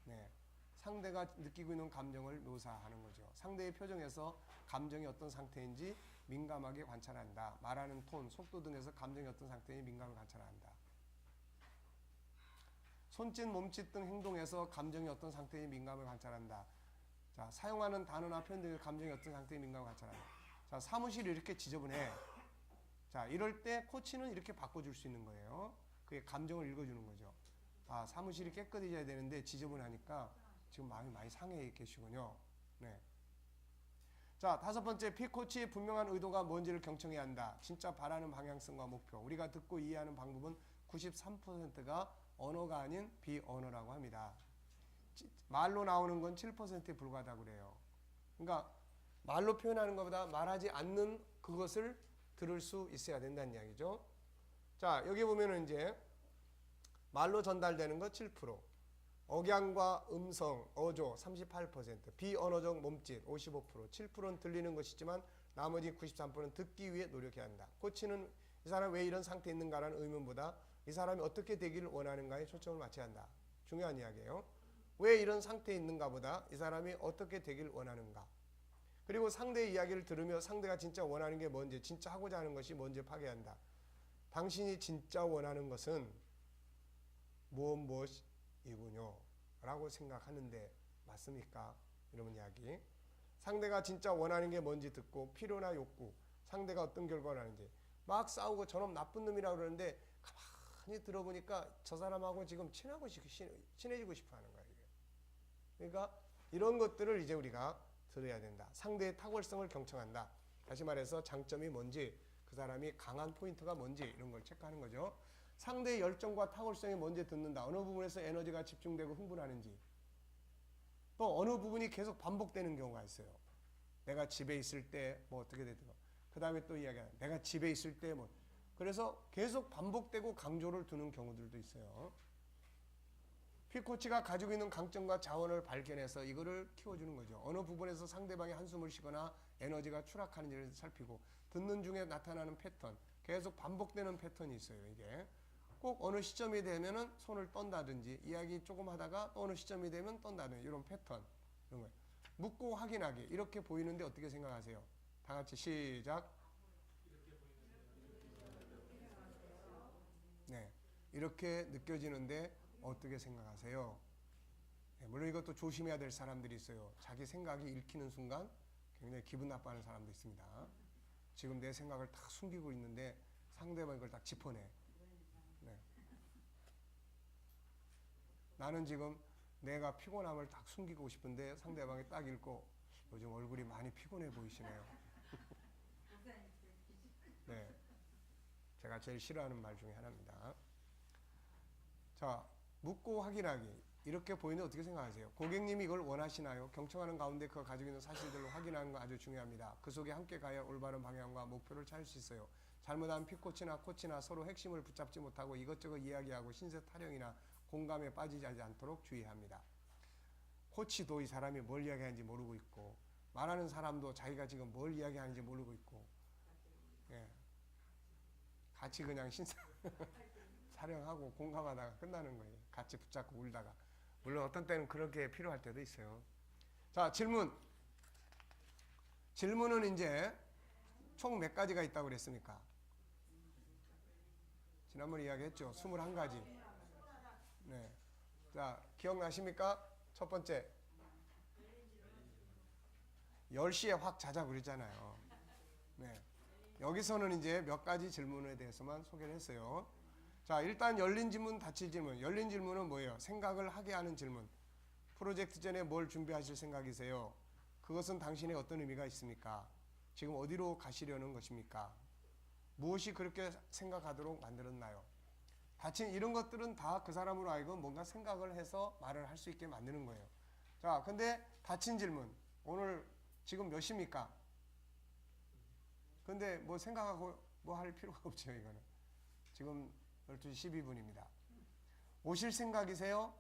네, 상대가 느끼고 있는 감정을 묘사하는 거죠. 상대의 표정에서 감정이 어떤 상태인지 민감하게 관찰한다. 말하는 톤, 속도 등에서 감정이 어떤 상태인지 민감하게 관찰한다. 손짓, 몸짓 등 행동에서 감정이 어떤 상태인지 민감하게 관찰한다. 자, 사용하는 단어나 표현 등의 감정이 어떤 상태인지 민감하게 관찰한다. 자, 사무실이 이렇게 지저분해. 자, 이럴 때 코치는 이렇게 바꿔줄 수 있는 거예요. 그게 감정을 읽어주는 거죠. 아, 사무실이 깨끗해져야 되는데 지저분하니까 지금 마음이 많이 상해 계시군요. 네. 자, 5번째, P코치의 분명한 의도가 뭔지를 경청해야 한다. 진짜 바라는 방향성과 목표. 우리가 듣고 이해하는 방법은 93%가 언어가 아닌 비언어라고 합니다. 말로 나오는 건 7%에 불과하다고 그래요. 그러니까 말로 표현하는 것보다 말하지 않는 그것을 들을 수 있어야 된다는 이야기죠. 자, 여기 보면은 이제 말로 전달되는 것 7%, 억양과 음성, 어조 38%, 비언어적 몸짓 55%, 7%는 들리는 것이지만 나머지 93%는 듣기 위해 노력해야 한다. 코치는 이 사람이 왜 이런 상태에 있는가라는 의문보다 이 사람이 어떻게 되기를 원하는가에 초점을 맞춰야 한다. 중요한 이야기예요. 왜 이런 상태에 있는가 보다 이 사람이 어떻게 되기를 원하는가. 그리고 상대의 이야기를 들으며 상대가 진짜 원하는 게 뭔지, 진짜 하고자 하는 것이 뭔지 파괴한다. 당신이 진짜 원하는 것은 무엇이군요 라고 생각하는데 맞습니까? 이런 이야기. 상대가 진짜 원하는 게 뭔지 듣고 필요나 욕구, 상대가 어떤 결과를 하는지. 막 싸우고 저놈 나쁜 놈이라고 그러는데 가만히 들어보니까 저 사람하고 지금 친해지고 싶어 하는 거예요. 그러니까 이런 것들을 이제 우리가 들어야 된다. 상대의 탁월성을 경청한다. 다시 말해서 장점이 뭔지, 그 사람이 강한 포인트가 뭔지 이런 걸 체크하는 거죠. 상대의 열정과 탁월성이 뭔지 듣는다. 어느 부분에서 에너지가 집중되고 흥분하는지. 또 어느 부분이 계속 반복되는 경우가 있어요. 내가 집에 있을 때 뭐 어떻게 되더라. 그 다음에 또 이야기하는 내가 집에 있을 때 뭐. 그래서 계속 반복되고 강조를 두는 경우들도 있어요. P코치가 가지고 있는 강점과 자원을 발견해서 이거를 키워주는 거죠. 어느 부분에서 상대방이 한숨을 쉬거나 에너지가 추락하는지를 살피고 듣는 중에 나타나는 패턴, 계속 반복되는 패턴이 있어요. 이게 꼭 어느 시점이 되면은 손을 떤다든지 이야기 조금 하다가 또 어느 시점이 되면 떤다든지 이런 패턴, 이런 거예요. 묻고 확인하기 이렇게 보이는데 어떻게 생각하세요? 다 같이 시작. 네, 이렇게 느껴지는데 어떻게 생각하세요? 네, 물론 이것도 조심해야 될 사람들이 있어요. 자기 생각이 읽히는 순간 굉장히 기분 나빠하는 사람도 있습니다. 지금 내 생각을 다 숨기고 있는데 상대방이 그걸 딱 짚어내. 네. 나는 지금 내가 피곤함을 딱 숨기고 싶은데 상대방이 딱 읽고 요즘 얼굴이 많이 피곤해 보이시네요. 네, 제가 제일 싫어하는 말 중에 하나입니다. 자, 묻고 확인하기. 이렇게 보이는데 어떻게 생각하세요? 고객님이 이걸 원하시나요? 경청하는 가운데 그가 가지고 있는 사실들을 확인하는 거 아주 중요합니다. 그 속에 함께 가야 올바른 방향과 목표를 찾을 수 있어요. 잘못하면 P코치나 코치나 서로 핵심을 붙잡지 못하고 이것저것 이야기하고 신세 타령이나 공감에 빠지지 않도록 주의합니다. 코치도 이 사람이 뭘 이야기하는지 모르고 있고 말하는 사람도 자기가 지금 뭘 이야기하는지 모르고 있고 예. 같이 그냥 신세 타령하고 공감하다가 끝나는 거예요. 같이 붙잡고 울다가. 물론 어떤 때는 그렇게 필요할 때도 있어요. 자, 질문은 이제 총 몇 가지가 있다고 그랬습니까? 지난번에 이야기했죠. 21가지. 네. 자, 기억나십니까? 첫 번째. 10시에 확 자자 그랬잖아요. 네. 여기서는 이제 몇 가지 질문에 대해서만 소개를 했어요. 자, 일단 열린 질문, 닫힌 질문. 열린 질문은 뭐예요? 생각을 하게 하는 질문. 프로젝트 전에 뭘 준비하실 생각이세요? 그것은 당신의 어떤 의미가 있습니까? 지금 어디로 가시려는 것입니까? 무엇이 그렇게 생각하도록 만들었나요? 닫힌 이런 것들은 다 그 사람으로 하여금 뭔가 생각을 해서 말을 할 수 있게 만드는 거예요. 자, 근데 닫힌 질문. 오늘 지금 몇 시입니까? 근데 뭐 생각하고 뭐 할 필요가 없죠, 이거는. 지금 12시 12분입니다. 오실 생각이세요?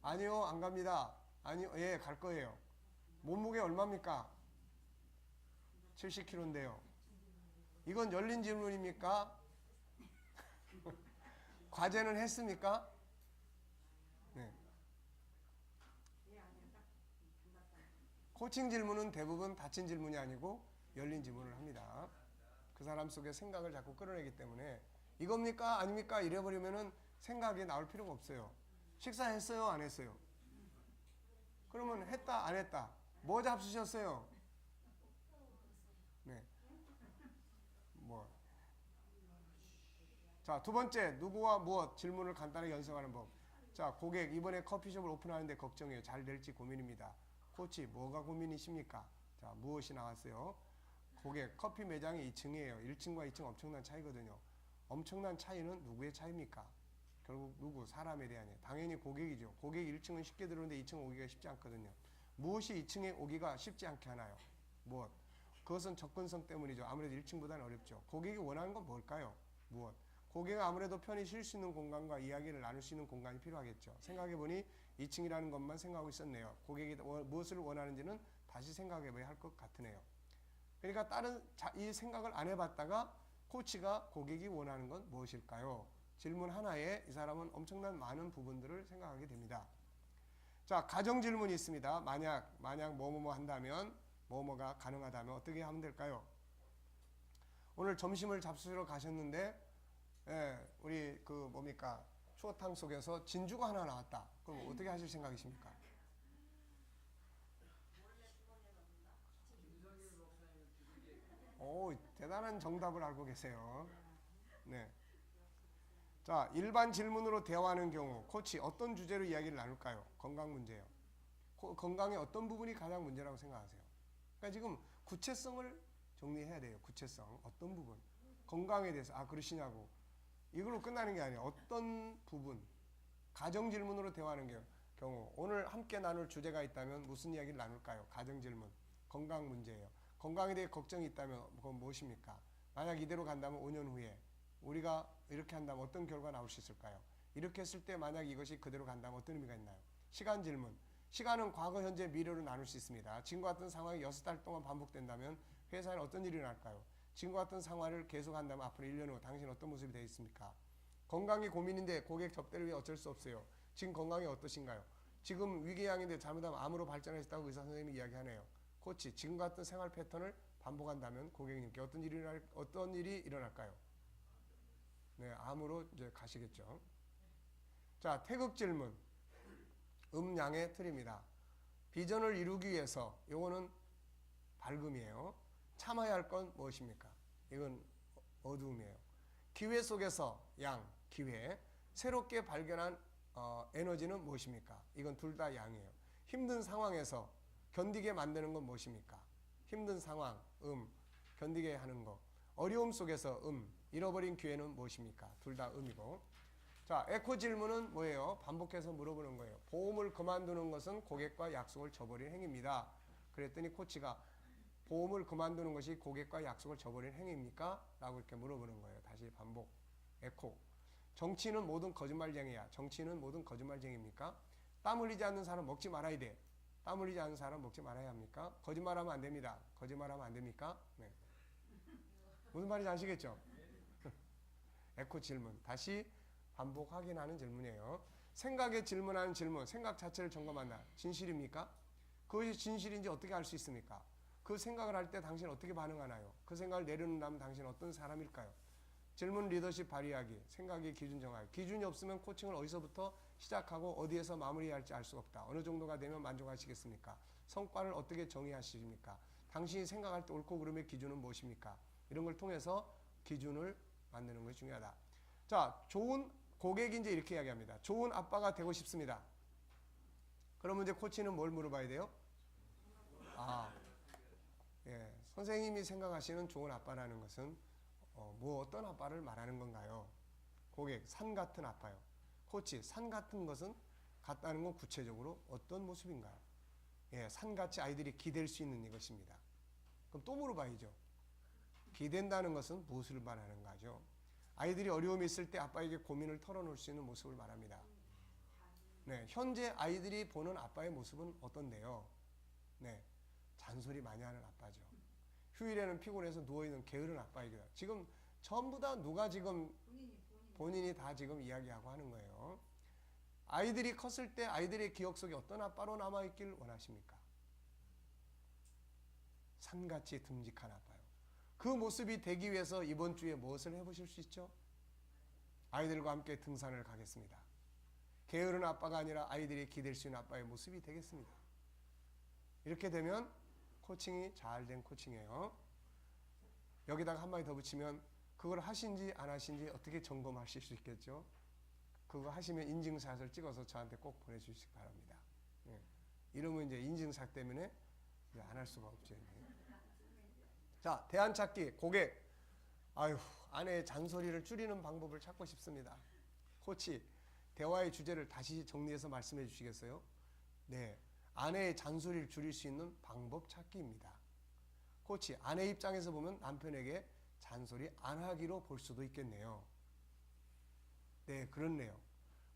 아니요, 안 갑니다. 아니요, 예, 갈 거예요. 몸무게 얼마입니까? 70kg인데요. 이건 열린 질문입니까? 과제는 했습니까? 네. 코칭 질문은 대부분 닫힌 질문이 아니고 열린 질문을 합니다. 그 사람 속에 생각을 자꾸 끌어내기 때문에 이겁니까? 아닙니까? 이래버리면은 생각이 나올 필요가 없어요. 식사했어요? 안 했어요? 그러면 했다? 안 했다? 뭐 잡수셨어요? 네. 뭐. 자, 두 번째, 누구와 무엇 질문을 간단하게 연습하는 법. 자, 고객 이번에 커피숍을 오픈하는데 걱정해요. 잘 될지 고민입니다. 코치, 뭐가 고민이십니까? 자, 무엇이 나왔어요? 고객, 커피 매장이 2층이에요. 1층과 2층 엄청난 차이거든요. 엄청난 차이는 누구의 차이입니까? 결국 누구? 사람에 대한이에요. 당연히 고객이죠. 고객 1층은 쉽게 들어오는데 2층 오기가 쉽지 않거든요. 무엇이 2층에 오기가 쉽지 않게 하나요? 무엇? 그것은 접근성 때문이죠. 아무래도 1층보다는 어렵죠. 고객이 원하는 건 뭘까요? 무엇? 고객은 아무래도 편히 쉴 수 있는 공간과 이야기를 나눌 수 있는 공간이 필요하겠죠. 생각해보니 2층이라는 것만 생각하고 있었네요. 고객이 무엇을 원하는지는 다시 생각해봐야 할 것 같으네요. 그러니까 이 생각을 안 해봤다가 코치가 고객이 원하는 건 무엇일까요? 질문 하나에 이 사람은 엄청난 많은 부분들을 생각하게 됩니다. 자, 가정 질문이 있습니다. 만약 뭐뭐뭐 한다면, 뭐뭐가 가능하다면 어떻게 하면 될까요? 오늘 점심을 잡수러 가셨는데, 예, 우리 추어탕 속에서 진주가 하나 나왔다. 그럼 어떻게 하실 생각이십니까? 오, 대단한 정답을 알고 계세요. 네. 자, 일반 질문으로 대화하는 경우 코치 어떤 주제로 이야기를 나눌까요? 건강 문제예요. 건강의 어떤 부분이 가장 문제라고 생각하세요? 그러니까 지금 구체성을 정리해야 돼요. 구체성. 어떤 부분. 건강에 대해서 그러시냐고. 이걸로 끝나는 게 아니에요. 어떤 부분. 가정 질문으로 대화하는 경우 오늘 함께 나눌 주제가 있다면 무슨 이야기를 나눌까요? 가정 질문. 건강 문제예요. 건강에 대해 걱정이 있다면 그건 무엇입니까? 만약 이대로 간다면 5년 후에 우리가 이렇게 한다면 어떤 결과가 나올 수 있을까요? 이렇게 했을 때 만약 이것이 그대로 간다면 어떤 의미가 있나요? 시간 질문. 시간은 과거, 현재, 미래로 나눌 수 있습니다. 지금과 같은 상황이 6달 동안 반복된다면 회사에 어떤 일이 일어날까요? 지금과 같은 상황을 계속한다면 앞으로 1년 후 당신 어떤 모습이 되어 있습니까? 건강이 고민인데 고객 접대를 위해 어쩔 수 없어요. 지금 건강이 어떠신가요? 지금 위궤양인데 잘못하면 암으로 발전했다고 의사 선생님이 이야기하네요. 코치, 지금 같은 생활 패턴을 반복한다면 고객님께 어떤 일이 일어날까요? 네, 암으로 이제 가시겠죠. 자, 태극 질문. 음양의 틀입니다. 비전을 이루기 위해서 요거는 밝음이에요. 참아야 할 건 무엇입니까? 이건 어두움이에요. 기회 속에서 기회. 새롭게 발견한 에너지는 무엇입니까? 이건 둘 다 양이에요. 힘든 상황에서 견디게 만드는 건 무엇입니까? 힘든 상황, 견디게 하는 거. 어려움 속에서 잃어버린 기회는 무엇입니까? 둘 다 음이고. 자, 에코 질문은 뭐예요? 반복해서 물어보는 거예요. 보험을 그만두는 것은 고객과 약속을 저버린 행위입니다. 그랬더니 코치가 보험을 그만두는 것이 고객과 약속을 저버린 행위입니까? 라고 이렇게 물어보는 거예요. 다시 반복. 에코. 정치인은 모든 거짓말쟁이야. 정치인은 모든 거짓말쟁이입니까? 땀 흘리지 않는 사람 먹지 말아야 돼. 땀 흘리지 않는 사람 먹지 말아야 합니까? 거짓말하면 안 됩니다. 거짓말하면 안 됩니까? 네. 무슨 말인지 아시겠죠? 에코 질문. 다시 반복 확인하는 질문이에요. 생각에 질문하는 질문, 생각 자체를 점검한다. 진실입니까? 그것이 진실인지 어떻게 알 수 있습니까? 그 생각을 할 때 당신은 어떻게 반응하나요? 그 생각을 내려놓는다면 당신은 어떤 사람일까요? 질문 리더십 발휘하기, 생각의 기준 정하기. 기준이 없으면 코칭을 어디서부터 시작하고 어디에서 마무리해야 할지 알 수가 없다. 어느 정도가 되면 만족하시겠습니까? 성과를 어떻게 정의하십니까? 당신이 생각할 때 옳고 그름의 기준은 무엇입니까? 이런 걸 통해서 기준을 만드는 것이 중요하다. 자, 좋은 고객이 이제 이렇게 이야기합니다. 좋은 아빠가 되고 싶습니다. 그러면 이제 코치는 뭘 물어봐야 돼요? 예, 선생님이 생각하시는 좋은 아빠라는 것은 어떤 아빠를 말하는 건가요? 고객, 산 같은 아빠요. 코치, 산 같은 것은 같다는 건 구체적으로 어떤 모습인가요? 예, 산같이 아이들이 기댈 수 있는 이것입니다. 그럼 또 물어봐야죠. 기댄다는 것은 무엇을 말하는 거죠? 아이들이 어려움이 있을 때 아빠에게 고민을 털어놓을 수 있는 모습을 말합니다. 네, 현재 아이들이 보는 아빠의 모습은 어떤데요? 네, 잔소리 많이 하는 아빠죠. 휴일에는 피곤해서 누워있는 게으른 아빠이기도 하고. 지금 전부 다 누가 지금 본인이 다 지금 이야기하고 하는 거예요. 아이들이 컸을 때 아이들의 기억 속에 어떤 아빠로 남아있길 원하십니까? 산같이 듬직한 아빠요. 그 모습이 되기 위해서 이번 주에 무엇을 해보실 수 있죠? 아이들과 함께 등산을 가겠습니다. 게으른 아빠가 아니라 아이들이 기댈 수 있는 아빠의 모습이 되겠습니다. 이렇게 되면 코칭이 잘 된 코칭이에요. 여기다가 한마디 더 붙이면 그걸 하신지 안 하신지 어떻게 점검하실 수 있겠죠? 그거 하시면 인증샷을 찍어서 저한테 꼭 보내주시기 바랍니다. 예. 이러면 이제 인증샷 때문에 안 할 수가 없죠. 자, 대안 찾기, 고객. 아유, 아내의 잔소리를 줄이는 방법을 찾고 싶습니다. 코치, 대화의 주제를 다시 정리해서 말씀해 주시겠어요? 네, 아내의 잔소리를 줄일 수 있는 방법 찾기입니다. 코치, 아내 입장에서 보면 남편에게 잔소리 안 하기로 볼 수도 있겠네요. 네, 그렇네요.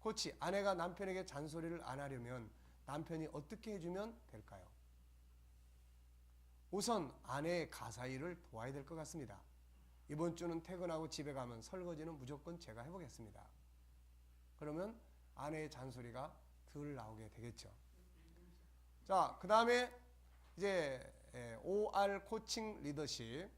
코치, 아내가 남편에게 잔소리를 안 하려면 남편이 어떻게 해주면 될까요? 우선 아내의 가사일을 도와야 될 것 같습니다. 이번 주는 퇴근하고 집에 가면 설거지는 무조건 제가 해보겠습니다. 그러면 아내의 잔소리가 덜 나오게 되겠죠. 자, 그 다음에 이제 OR 코칭 리더십.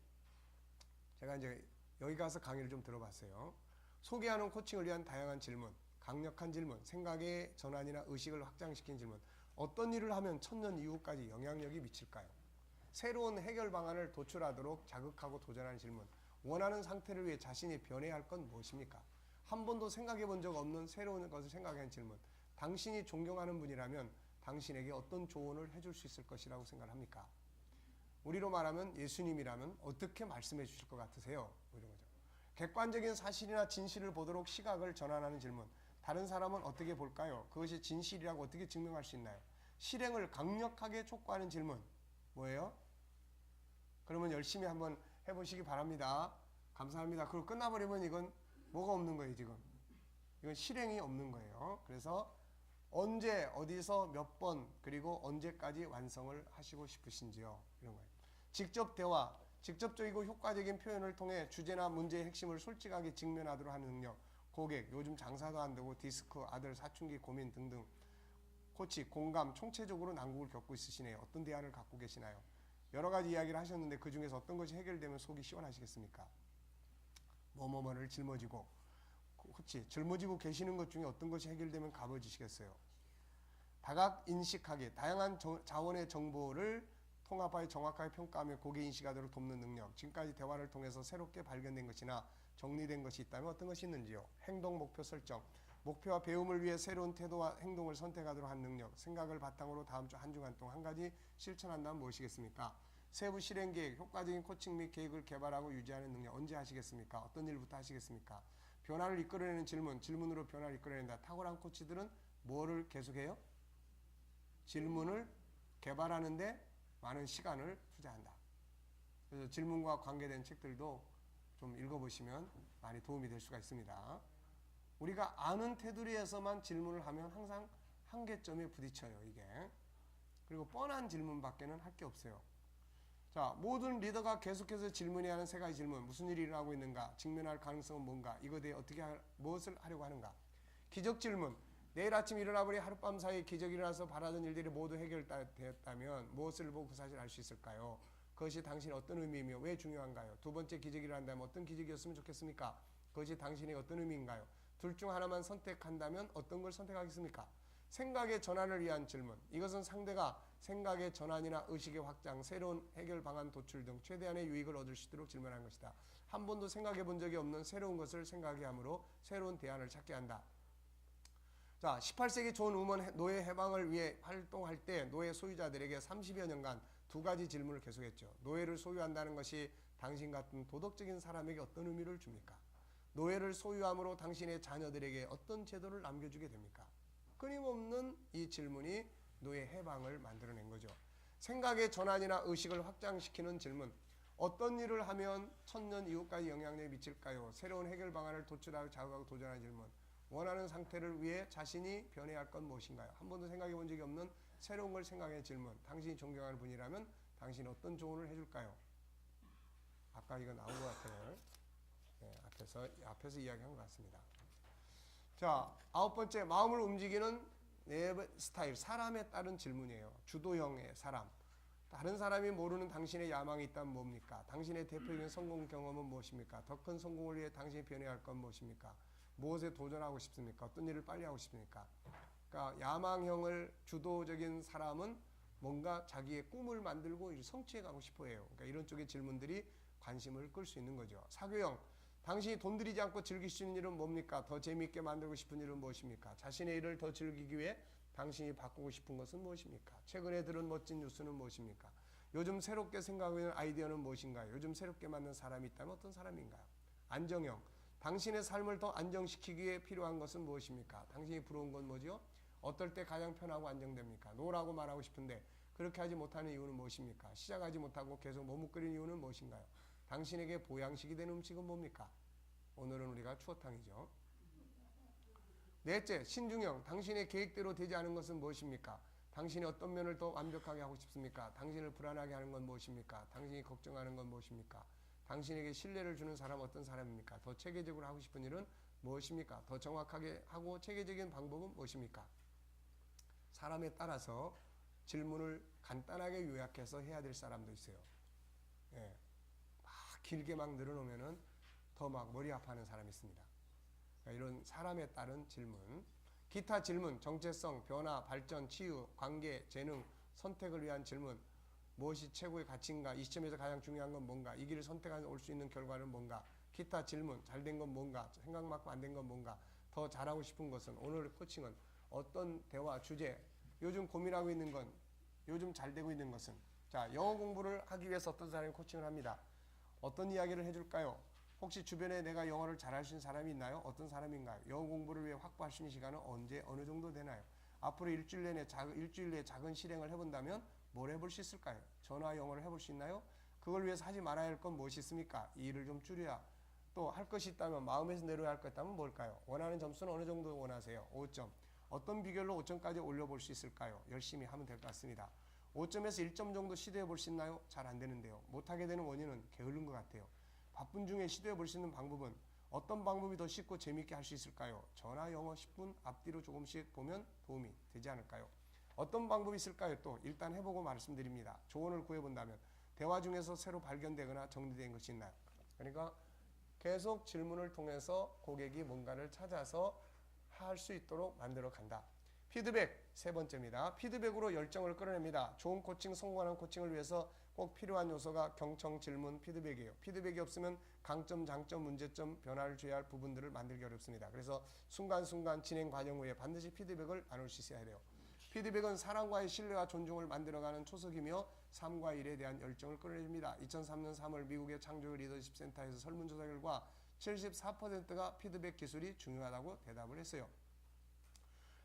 제가 이제 여기 가서 강의를 좀 들어봤어요. 소개하는 코칭을 위한 다양한 질문, 강력한 질문, 생각의 전환이나 의식을 확장시킨 질문. 어떤 일을 하면 천년 이후까지 영향력이 미칠까요? 새로운 해결 방안을 도출하도록 자극하고 도전하는 질문. 원하는 상태를 위해 자신이 변해야 할 건 무엇입니까? 한 번도 생각해 본 적 없는 새로운 것을 생각하는 질문. 당신이 존경하는 분이라면 당신에게 어떤 조언을 해줄 수 있을 것이라고 생각합니까? 우리로 말하면 예수님이라면 어떻게 말씀해 주실 것 같으세요? 이런 거죠. 객관적인 사실이나 진실을 보도록 시각을 전환하는 질문. 다른 사람은 어떻게 볼까요? 그것이 진실이라고 어떻게 증명할 수 있나요? 실행을 강력하게 촉구하는 질문. 뭐예요? 그러면 열심히 한번 해보시기 바랍니다. 감사합니다. 그리고 끝나버리면 이건 뭐가 없는 거예요, 지금? 이건 실행이 없는 거예요. 그래서 언제, 어디서, 몇 번, 그리고 언제까지 완성을 하시고 싶으신지요? 이런 거예요. 직접 대화, 직접적이고 효과적인 표현을 통해 주제나 문제의 핵심을 솔직하게 직면하도록 하는 능력. 고객, 요즘 장사도 안 되고 디스크, 아들 사춘기 고민 등등. 코치, 공감, 총체적으로 난국을 겪고 있으시네요. 어떤 대안을 갖고 계시나요? 여러 가지 이야기를 하셨는데 그 중에서 어떤 것이 해결되면 속이 시원하시겠습니까? 뭐뭐뭐를 짊어지고, 코치, 짊어지고 계시는 것 중에 어떤 것이 해결되면 가벼워지시겠어요? 다각 인식하기, 다양한 자원의 정보를 통합하여 정확하게 평가하며 고객 인식하도록 돕는 능력. 지금까지 대화를 통해서 새롭게 발견된 것이나 정리된 것이 있다면 어떤 것이 있는지요? 행동 목표 설정. 목표와 배움을 위해 새로운 태도와 행동을 선택하도록 한 능력. 생각을 바탕으로 다음 주 한 주간 동안 한 가지 실천한다면 무엇이겠습니까? 세부 실행 계획, 효과적인 코칭 및 계획을 개발하고 유지하는 능력. 언제 하시겠습니까? 어떤 일부터 하시겠습니까? 변화를 이끌어내는 질문, 질문으로 변화를 이끌어낸다. 탁월한 코치들은 뭐를 계속해요? 질문을 개발하는데 많은 시간을 투자한다. 그래서 질문과 관계된 책들도 좀 읽어보시면 많이 도움이 될 수가 있습니다. 우리가 아는 테두리에서만 질문을 하면 항상 한계점에 부딪혀요, 이게. 그리고 뻔한 질문밖에는 할 게 없어요. 자, 모든 리더가 계속해서 질문해야 하는 세 가지 질문. 무슨 일이 일어나고 있는가? 직면할 가능성은 뭔가? 이거에 대해 무엇을 하려고 하는가? 기적 질문. 내일 아침 일어나버리 하룻밤 사이 기적이 일어나서 바라던 일들이 모두 해결되었다면 무엇을 보고 그 사실을 알 수 있을까요? 그것이 당신의 어떤 의미이며 왜 중요한가요? 두 번째 기적이 일어난다면 어떤 기적이었으면 좋겠습니까? 그것이 당신의 어떤 의미인가요? 둘 중 하나만 선택한다면 어떤 걸 선택하겠습니까? 생각의 전환을 위한 질문. 이것은 상대가 생각의 전환이나 의식의 확장, 새로운 해결 방안 도출 등 최대한의 유익을 얻을 수 있도록 질문하는 것이다. 한 번도 생각해 본 적이 없는 새로운 것을 생각해 함으로 새로운 대안을 찾게 한다. 자, 18세기 존 우먼 노예 해방을 위해 활동할 때 노예 소유자들에게 30여 년간 두 가지 질문을 계속했죠. 노예를 소유한다는 것이 당신 같은 도덕적인 사람에게 어떤 의미를 줍니까? 노예를 소유함으로 당신의 자녀들에게 어떤 제도를 남겨주게 됩니까? 끊임없는 이 질문이 노예 해방을 만들어낸 거죠. 생각의 전환이나 의식을 확장시키는 질문. 어떤 일을 하면 천년 이후까지 영향력이 미칠까요? 새로운 해결 방안을 도출하고 자극하고 도전하는 질문. 원하는 상태를 위해 자신이 변해야 할 건 무엇인가요? 한 번도 생각해 본 적이 없는 새로운 걸 생각하는 질문. 당신이 존경하는 분이라면 당신이 어떤 조언을 해줄까요? 아까 이거 나온 것 같아요. 네, 앞에서 이야기한 것 같습니다. 자, 9번째, 마음을 움직이는 스타일. 사람에 따른 질문이에요. 주도형의 사람. 다른 사람이 모르는 당신의 야망이 있다면 뭡니까? 당신의 대표적인 성공 경험은 무엇입니까? 더 큰 성공을 위해 당신이 변해야 할 건 무엇입니까? 무엇에 도전하고 싶습니까? 어떤 일을 빨리 하고 싶습니까? 그러니까 야망형을 주도적인 사람은 뭔가 자기의 꿈을 만들고 성취해 가고 싶어 해요. 그러니까 이런 쪽의 질문들이 관심을 끌 수 있는 거죠. 사교형. 당신이 돈 들이지 않고 즐길 수 있는 일은 뭡니까? 더 재미있게 만들고 싶은 일은 무엇입니까? 자신의 일을 더 즐기기 위해 당신이 바꾸고 싶은 것은 무엇입니까? 최근에 들은 멋진 뉴스는 무엇입니까? 요즘 새롭게 생각하고 있는 아이디어는 무엇인가요? 요즘 새롭게 만든 사람이 있다면 어떤 사람인가요? 안정형. 당신의 삶을 더 안정시키기 위해 필요한 것은 무엇입니까? 당신이 부러운 건 뭐죠? 어떨 때 가장 편하고 안정됩니까? 노라고 말하고 싶은데 그렇게 하지 못하는 이유는 무엇입니까? 시작하지 못하고 계속 머뭇거리는 이유는 무엇인가요? 당신에게 보양식이 되는 음식은 뭡니까? 오늘은 우리가 추어탕이죠. 넷째, 신중형. 당신의 계획대로 되지 않은 것은 무엇입니까? 당신이 어떤 면을 더 완벽하게 하고 싶습니까? 당신을 불안하게 하는 건 무엇입니까? 당신이 걱정하는 건 무엇입니까? 당신에게 신뢰를 주는 사람은 어떤 사람입니까? 더 체계적으로 하고 싶은 일은 무엇입니까? 더 정확하게 하고 체계적인 방법은 무엇입니까? 사람에 따라서 질문을 간단하게 요약해서 해야 될 사람도 있어요. 예. 길게 막 늘어놓으면은 더 막 머리 아파하는 사람이 있습니다. 그러니까 이런 사람에 따른 질문. 기타 질문, 정체성, 변화, 발전, 치유, 관계, 재능, 선택을 위한 질문. 무엇이 최고의 가치인가? 이 시점에서 가장 중요한 건 뭔가? 이 길을 선택하면 올 수 있는 결과는 뭔가? 기타 질문, 잘 된 건 뭔가? 생각만큼 안 된 건 뭔가? 더 잘하고 싶은 것은? 오늘 코칭은 어떤 대화, 주제? 요즘 고민하고 있는 건? 요즘 잘 되고 있는 것은? 자, 영어 공부를 하기 위해서 어떤 사람이 코칭을 합니다. 어떤 이야기를 해줄까요? 혹시 주변에 내가 영어를 잘할 수 있는 사람이 있나요? 어떤 사람인가요? 영어 공부를 위해 확보할 수 있는 시간은 언제, 어느 정도 되나요? 앞으로 일주일 내에 작은 실행을 해본다면 뭘 해볼 수 있을까요? 전화 영어를 해볼 수 있나요? 그걸 위해서 하지 말아야 할 건 무엇이 있습니까? 이 일을 좀 줄여야. 또 할 것이 있다면, 마음에서 내려야 할 것 있다면 뭘까요? 원하는 점수는 어느 정도 원하세요? 5점. 어떤 비결로 5점까지 올려볼 수 있을까요? 열심히 하면 될 것 같습니다. 5점에서 1점 정도 시도해 볼 수 있나요? 잘 안 되는데요. 못하게 되는 원인은 게으른 것 같아요. 바쁜 중에 시도해 볼 수 있는 방법은 어떤 방법이 더 쉽고 재미있게 할 수 있을까요? 전화 영어 10분 앞뒤로 조금씩 보면 도움이 되지 않을까요? 어떤 방법이 있을까요? 또 일단 해보고 말씀드립니다. 조언을 구해본다면 대화 중에서 새로 발견되거나 정리된 것이 있나요? 그러니까 계속 질문을 통해서 고객이 뭔가를 찾아서 할 수 있도록 만들어 간다. 피드백, 세 번째입니다. 피드백으로 열정을 끌어냅니다. 좋은 코칭, 성공하는 코칭을 위해서 꼭 필요한 요소가 경청, 질문, 피드백이에요. 피드백이 없으면 강점, 장점, 문제점, 변화를 줘야 할 부분들을 만들기 어렵습니다. 그래서 순간순간 진행 과정 후에 반드시 피드백을 나눌 수 있어야 돼요. 피드백은 사람과의 신뢰와 존중을 만들어가는 초석이며 삶과 일에 대한 열정을 끌어냅니다. 2003년 3월 미국의 창조적 리더십 센터에서 설문조사 결과 74%가 피드백 기술이 중요하다고 대답을 했어요.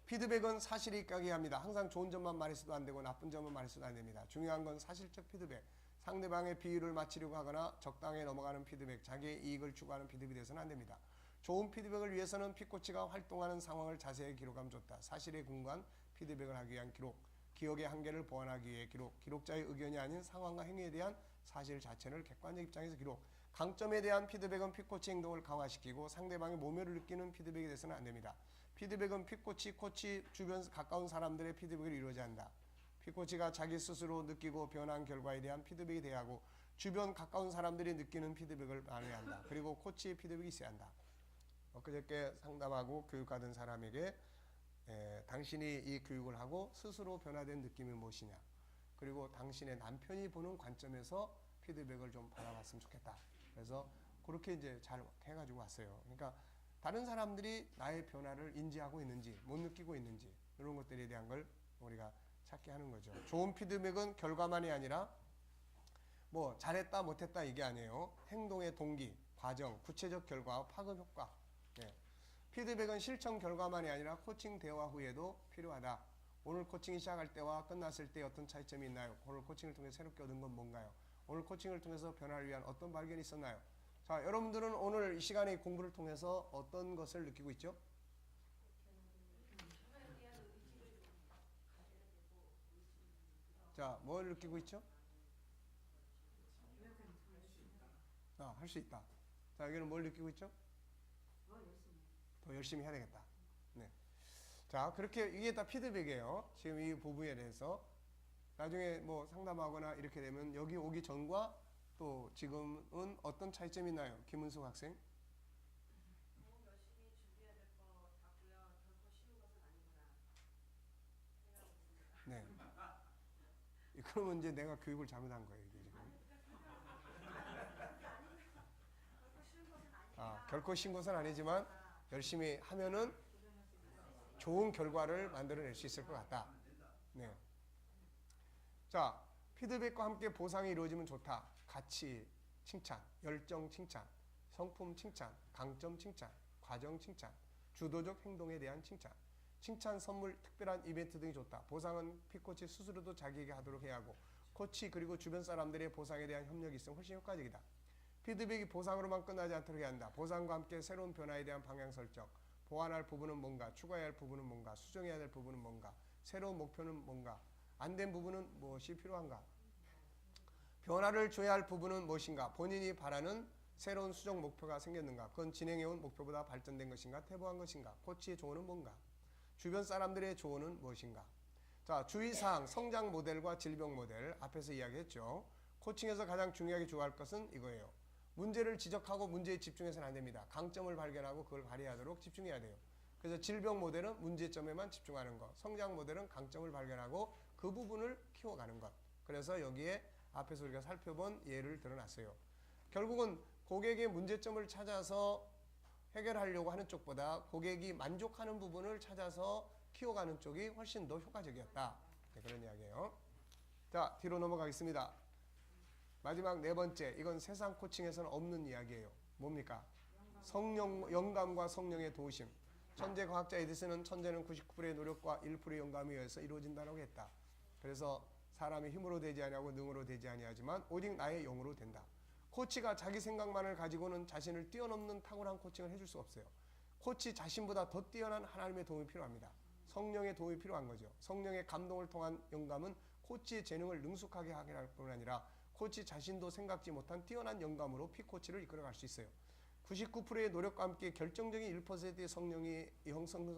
피드백은 사실이 있게 합니다. 항상 좋은 점만 말해서도 안 되고 나쁜 점만 말해서도 안 됩니다. 중요한 건 사실적 피드백. 상대방의 비유를 맞추려고 하거나 적당히 넘어가는 피드백, 자기의 이익을 추구하는 피드백이 돼서는 안 됩니다. 좋은 피드백을 위해서는 피코치가 활동하는 상황을 자세히 기록하면 좋다. 사실에 근거한 피드백을 하기 위한 기록, 기억의 한계를 보완하기 위해 기록, 기록자의 의견이 아닌 상황과 행위에 대한 사실 자체를 객관적 입장에서 기록. 강점에 대한 피드백은 피코치 행동을 강화시키고 상대방의 모멸을 느끼는 피드백이 돼서는 안 됩니다. 피드백은 피코치, 코치, 주변 가까운 사람들의 피드백을 이루어져야 한다. 피코치가 자기 스스로 느끼고 변한 결과에 대한 피드백이 돼야 하고 주변 가까운 사람들이 느끼는 피드백을 나눠야 한다. 그리고 코치의 피드백이 있어야 한다. 엊그저께 상담하고 교육받은 사람에게 당신이 이 교육을 하고 스스로 변화된 느낌이 무엇이냐, 그리고 당신의 남편이 보는 관점에서 피드백을 좀 받아봤으면 좋겠다. 그래서 그렇게 이제 잘 해가지고 왔어요. 그러니까 다른 사람들이 나의 변화를 인지하고 있는지 못 느끼고 있는지 이런 것들에 대한 걸 우리가 찾게 하는 거죠. 좋은 피드백은 결과만이 아니라 뭐 잘했다 못했다 이게 아니에요. 행동의 동기, 과정, 구체적 결과, 파급 효과. 네. 피드백은 실천 결과만이 아니라 코칭 대화 후에도 필요하다. 오늘 코칭이 시작할 때와 끝났을 때 어떤 차이점이 있나요? 오늘 코칭을 통해 새롭게 얻은 건 뭔가요? 오늘 코칭을 통해서 변화를 위한 어떤 발견이 있었나요? 자, 여러분들은 오늘 이 시간의 공부를 통해서 어떤 것을 느끼고 있죠? 자, 뭘 느끼고 있죠? 할 수 있다. 자, 여기는 뭘 느끼고 있죠? 더 열심히 해야 되겠다. 네. 자, 그렇게 이게 다 피드백이에요. 지금 이 부분에 대해서 나중에 뭐 상담하거나 이렇게 되면 여기 오기 전과 또 지금은 어떤 차이점이 있나요? 김은숙 학생. 열심히 준비해야 될 것 같고요. 결코 쉬운 것은 아니구나 생각하고 있습니다. 네. 그러면 이제 내가 교육을 잘못한 거예요, 이게 지금. 결코 쉬운 것은 아니지만 열심히 하면은 좋은 결과를 만들어낼 수 있을 것 같다. 네. 자, 피드백과 함께 보상이 이루어지면 좋다. 가치 칭찬, 열정 칭찬, 성품 칭찬, 강점 칭찬, 과정 칭찬, 주도적 행동에 대한 칭찬, 칭찬, 선물, 특별한 이벤트 등이 좋다. 보상은 피코치 스스로도 자기에게 하도록 해야 하고 코치 그리고 주변 사람들의 보상에 대한 협력이 있으면 훨씬 효과적이다. 피드백이 보상으로만 끝나지 않도록 해야 한다. 보상과 함께 새로운 변화에 대한 방향 설정, 보완할 부분은 뭔가, 추가해야 할 부분은 뭔가, 수정해야 될 부분은 뭔가, 새로운 목표는 뭔가, 안 된 부분은 무엇이 필요한가, 변화를 줘야 할 부분은 무엇인가, 본인이 바라는 새로운 수정 목표가 생겼는가, 그건 진행해온 목표보다 발전된 것인가, 퇴보한 것인가, 코치의 조언은 뭔가, 주변 사람들의 조언은 무엇인가. 자, 주의사항, 성장 모델과 질병 모델 앞에서 이야기했죠. 코칭에서 가장 중요하게 주어할 것은 이거예요. 문제를 지적하고 문제에 집중해서는 안 됩니다. 강점을 발견하고 그걸 발휘하도록 집중해야 돼요. 그래서 질병 모델은 문제점에만 집중하는 것, 성장 모델은 강점을 발견하고 그 부분을 키워가는 것. 그래서 여기에 앞에서 우리가 살펴본 예를 들어놨어요. 결국은 고객의 문제점을 찾아서 해결하려고 하는 쪽보다 고객이 만족하는 부분을 찾아서 키워가는 쪽이 훨씬 더 효과적이었다. 네, 그런 이야기예요. 자, 뒤로 넘어가겠습니다. 마지막 네 번째, 이건 세상 코칭에서는 없는 이야기예요. 뭡니까? 영감과 성령의 도우심. 천재 과학자 에디슨은 천재는 99%의 노력과 1%의 영감에 의해서 이루어진다고 했다. 그래서 사람이 힘으로 되지 아니하고 능으로 되지 아니하지만 오직 나의 영으로 된다. 코치가 자기 생각만을 가지고는 자신을 뛰어넘는 탁월한 코칭을 해줄 수 없어요. 코치 자신보다 더 뛰어난 하나님의 도움이 필요합니다. 성령의 도움이 필요한 거죠. 성령의 감동을 통한 영감은 코치의 재능을 능숙하게 하게 할 뿐 아니라 코치 자신도 생각지 못한 뛰어난 영감으로 피코치를 이끌어갈 수 있어요. 99%의 노력과 함께 결정적인 1%의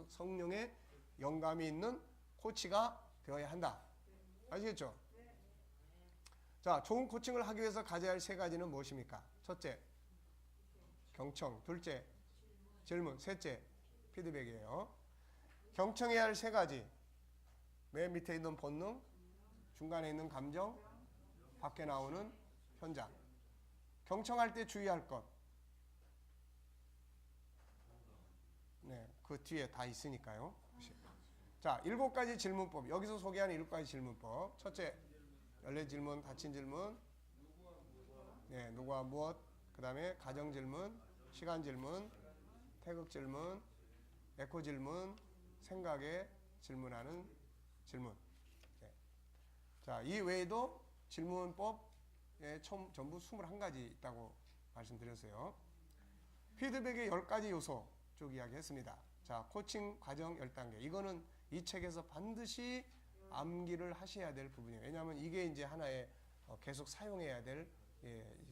성령의 영감이 있는 코치가 되어야 한다. 아시겠죠? 자, 좋은 코칭을 하기 위해서 가져야 할 세 가지는 무엇입니까? 첫째, 경청. 둘째, 질문. 셋째, 피드백이에요. 경청해야 할 세 가지. 맨 밑에 있는 본능, 중간에 있는 감정, 밖에 나오는 현장. 경청할 때 주의할 것. 네, 그 뒤에 다 있으니까요. 자, 7가지 질문법. 여기서 소개하는 7가지 질문법. 첫째, 연례 질문, 닫힌 질문. 네, 누구와 무엇. 그 다음에 가정 질문, 시간 질문, 태극 질문, 에코 질문, 생각에 질문하는 질문. 네. 자, 이 외에도 질문법에 전부 21가지 있다고 말씀드렸어요. 피드백의 10가지 요소 쭉 이야기했습니다. 자, 코칭 과정 10단계. 이거는 이 책에서 반드시 암기를 하셔야 될 부분이에요. 왜냐하면 이게 이제 하나의 계속 사용해야 될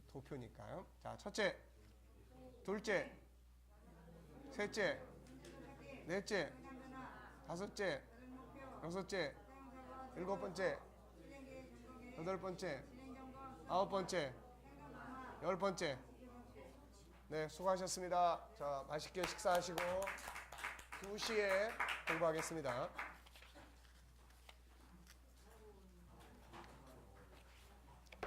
도표니까요. 자, 첫째, 둘째, 셋째, 넷째, 다섯째, 여섯째, 일곱 번째, 여덟 번째, 아홉 번째, 열 번째. 네, 수고하셨습니다. 자, 맛있게 식사하시고 2시에 공부하겠습니다.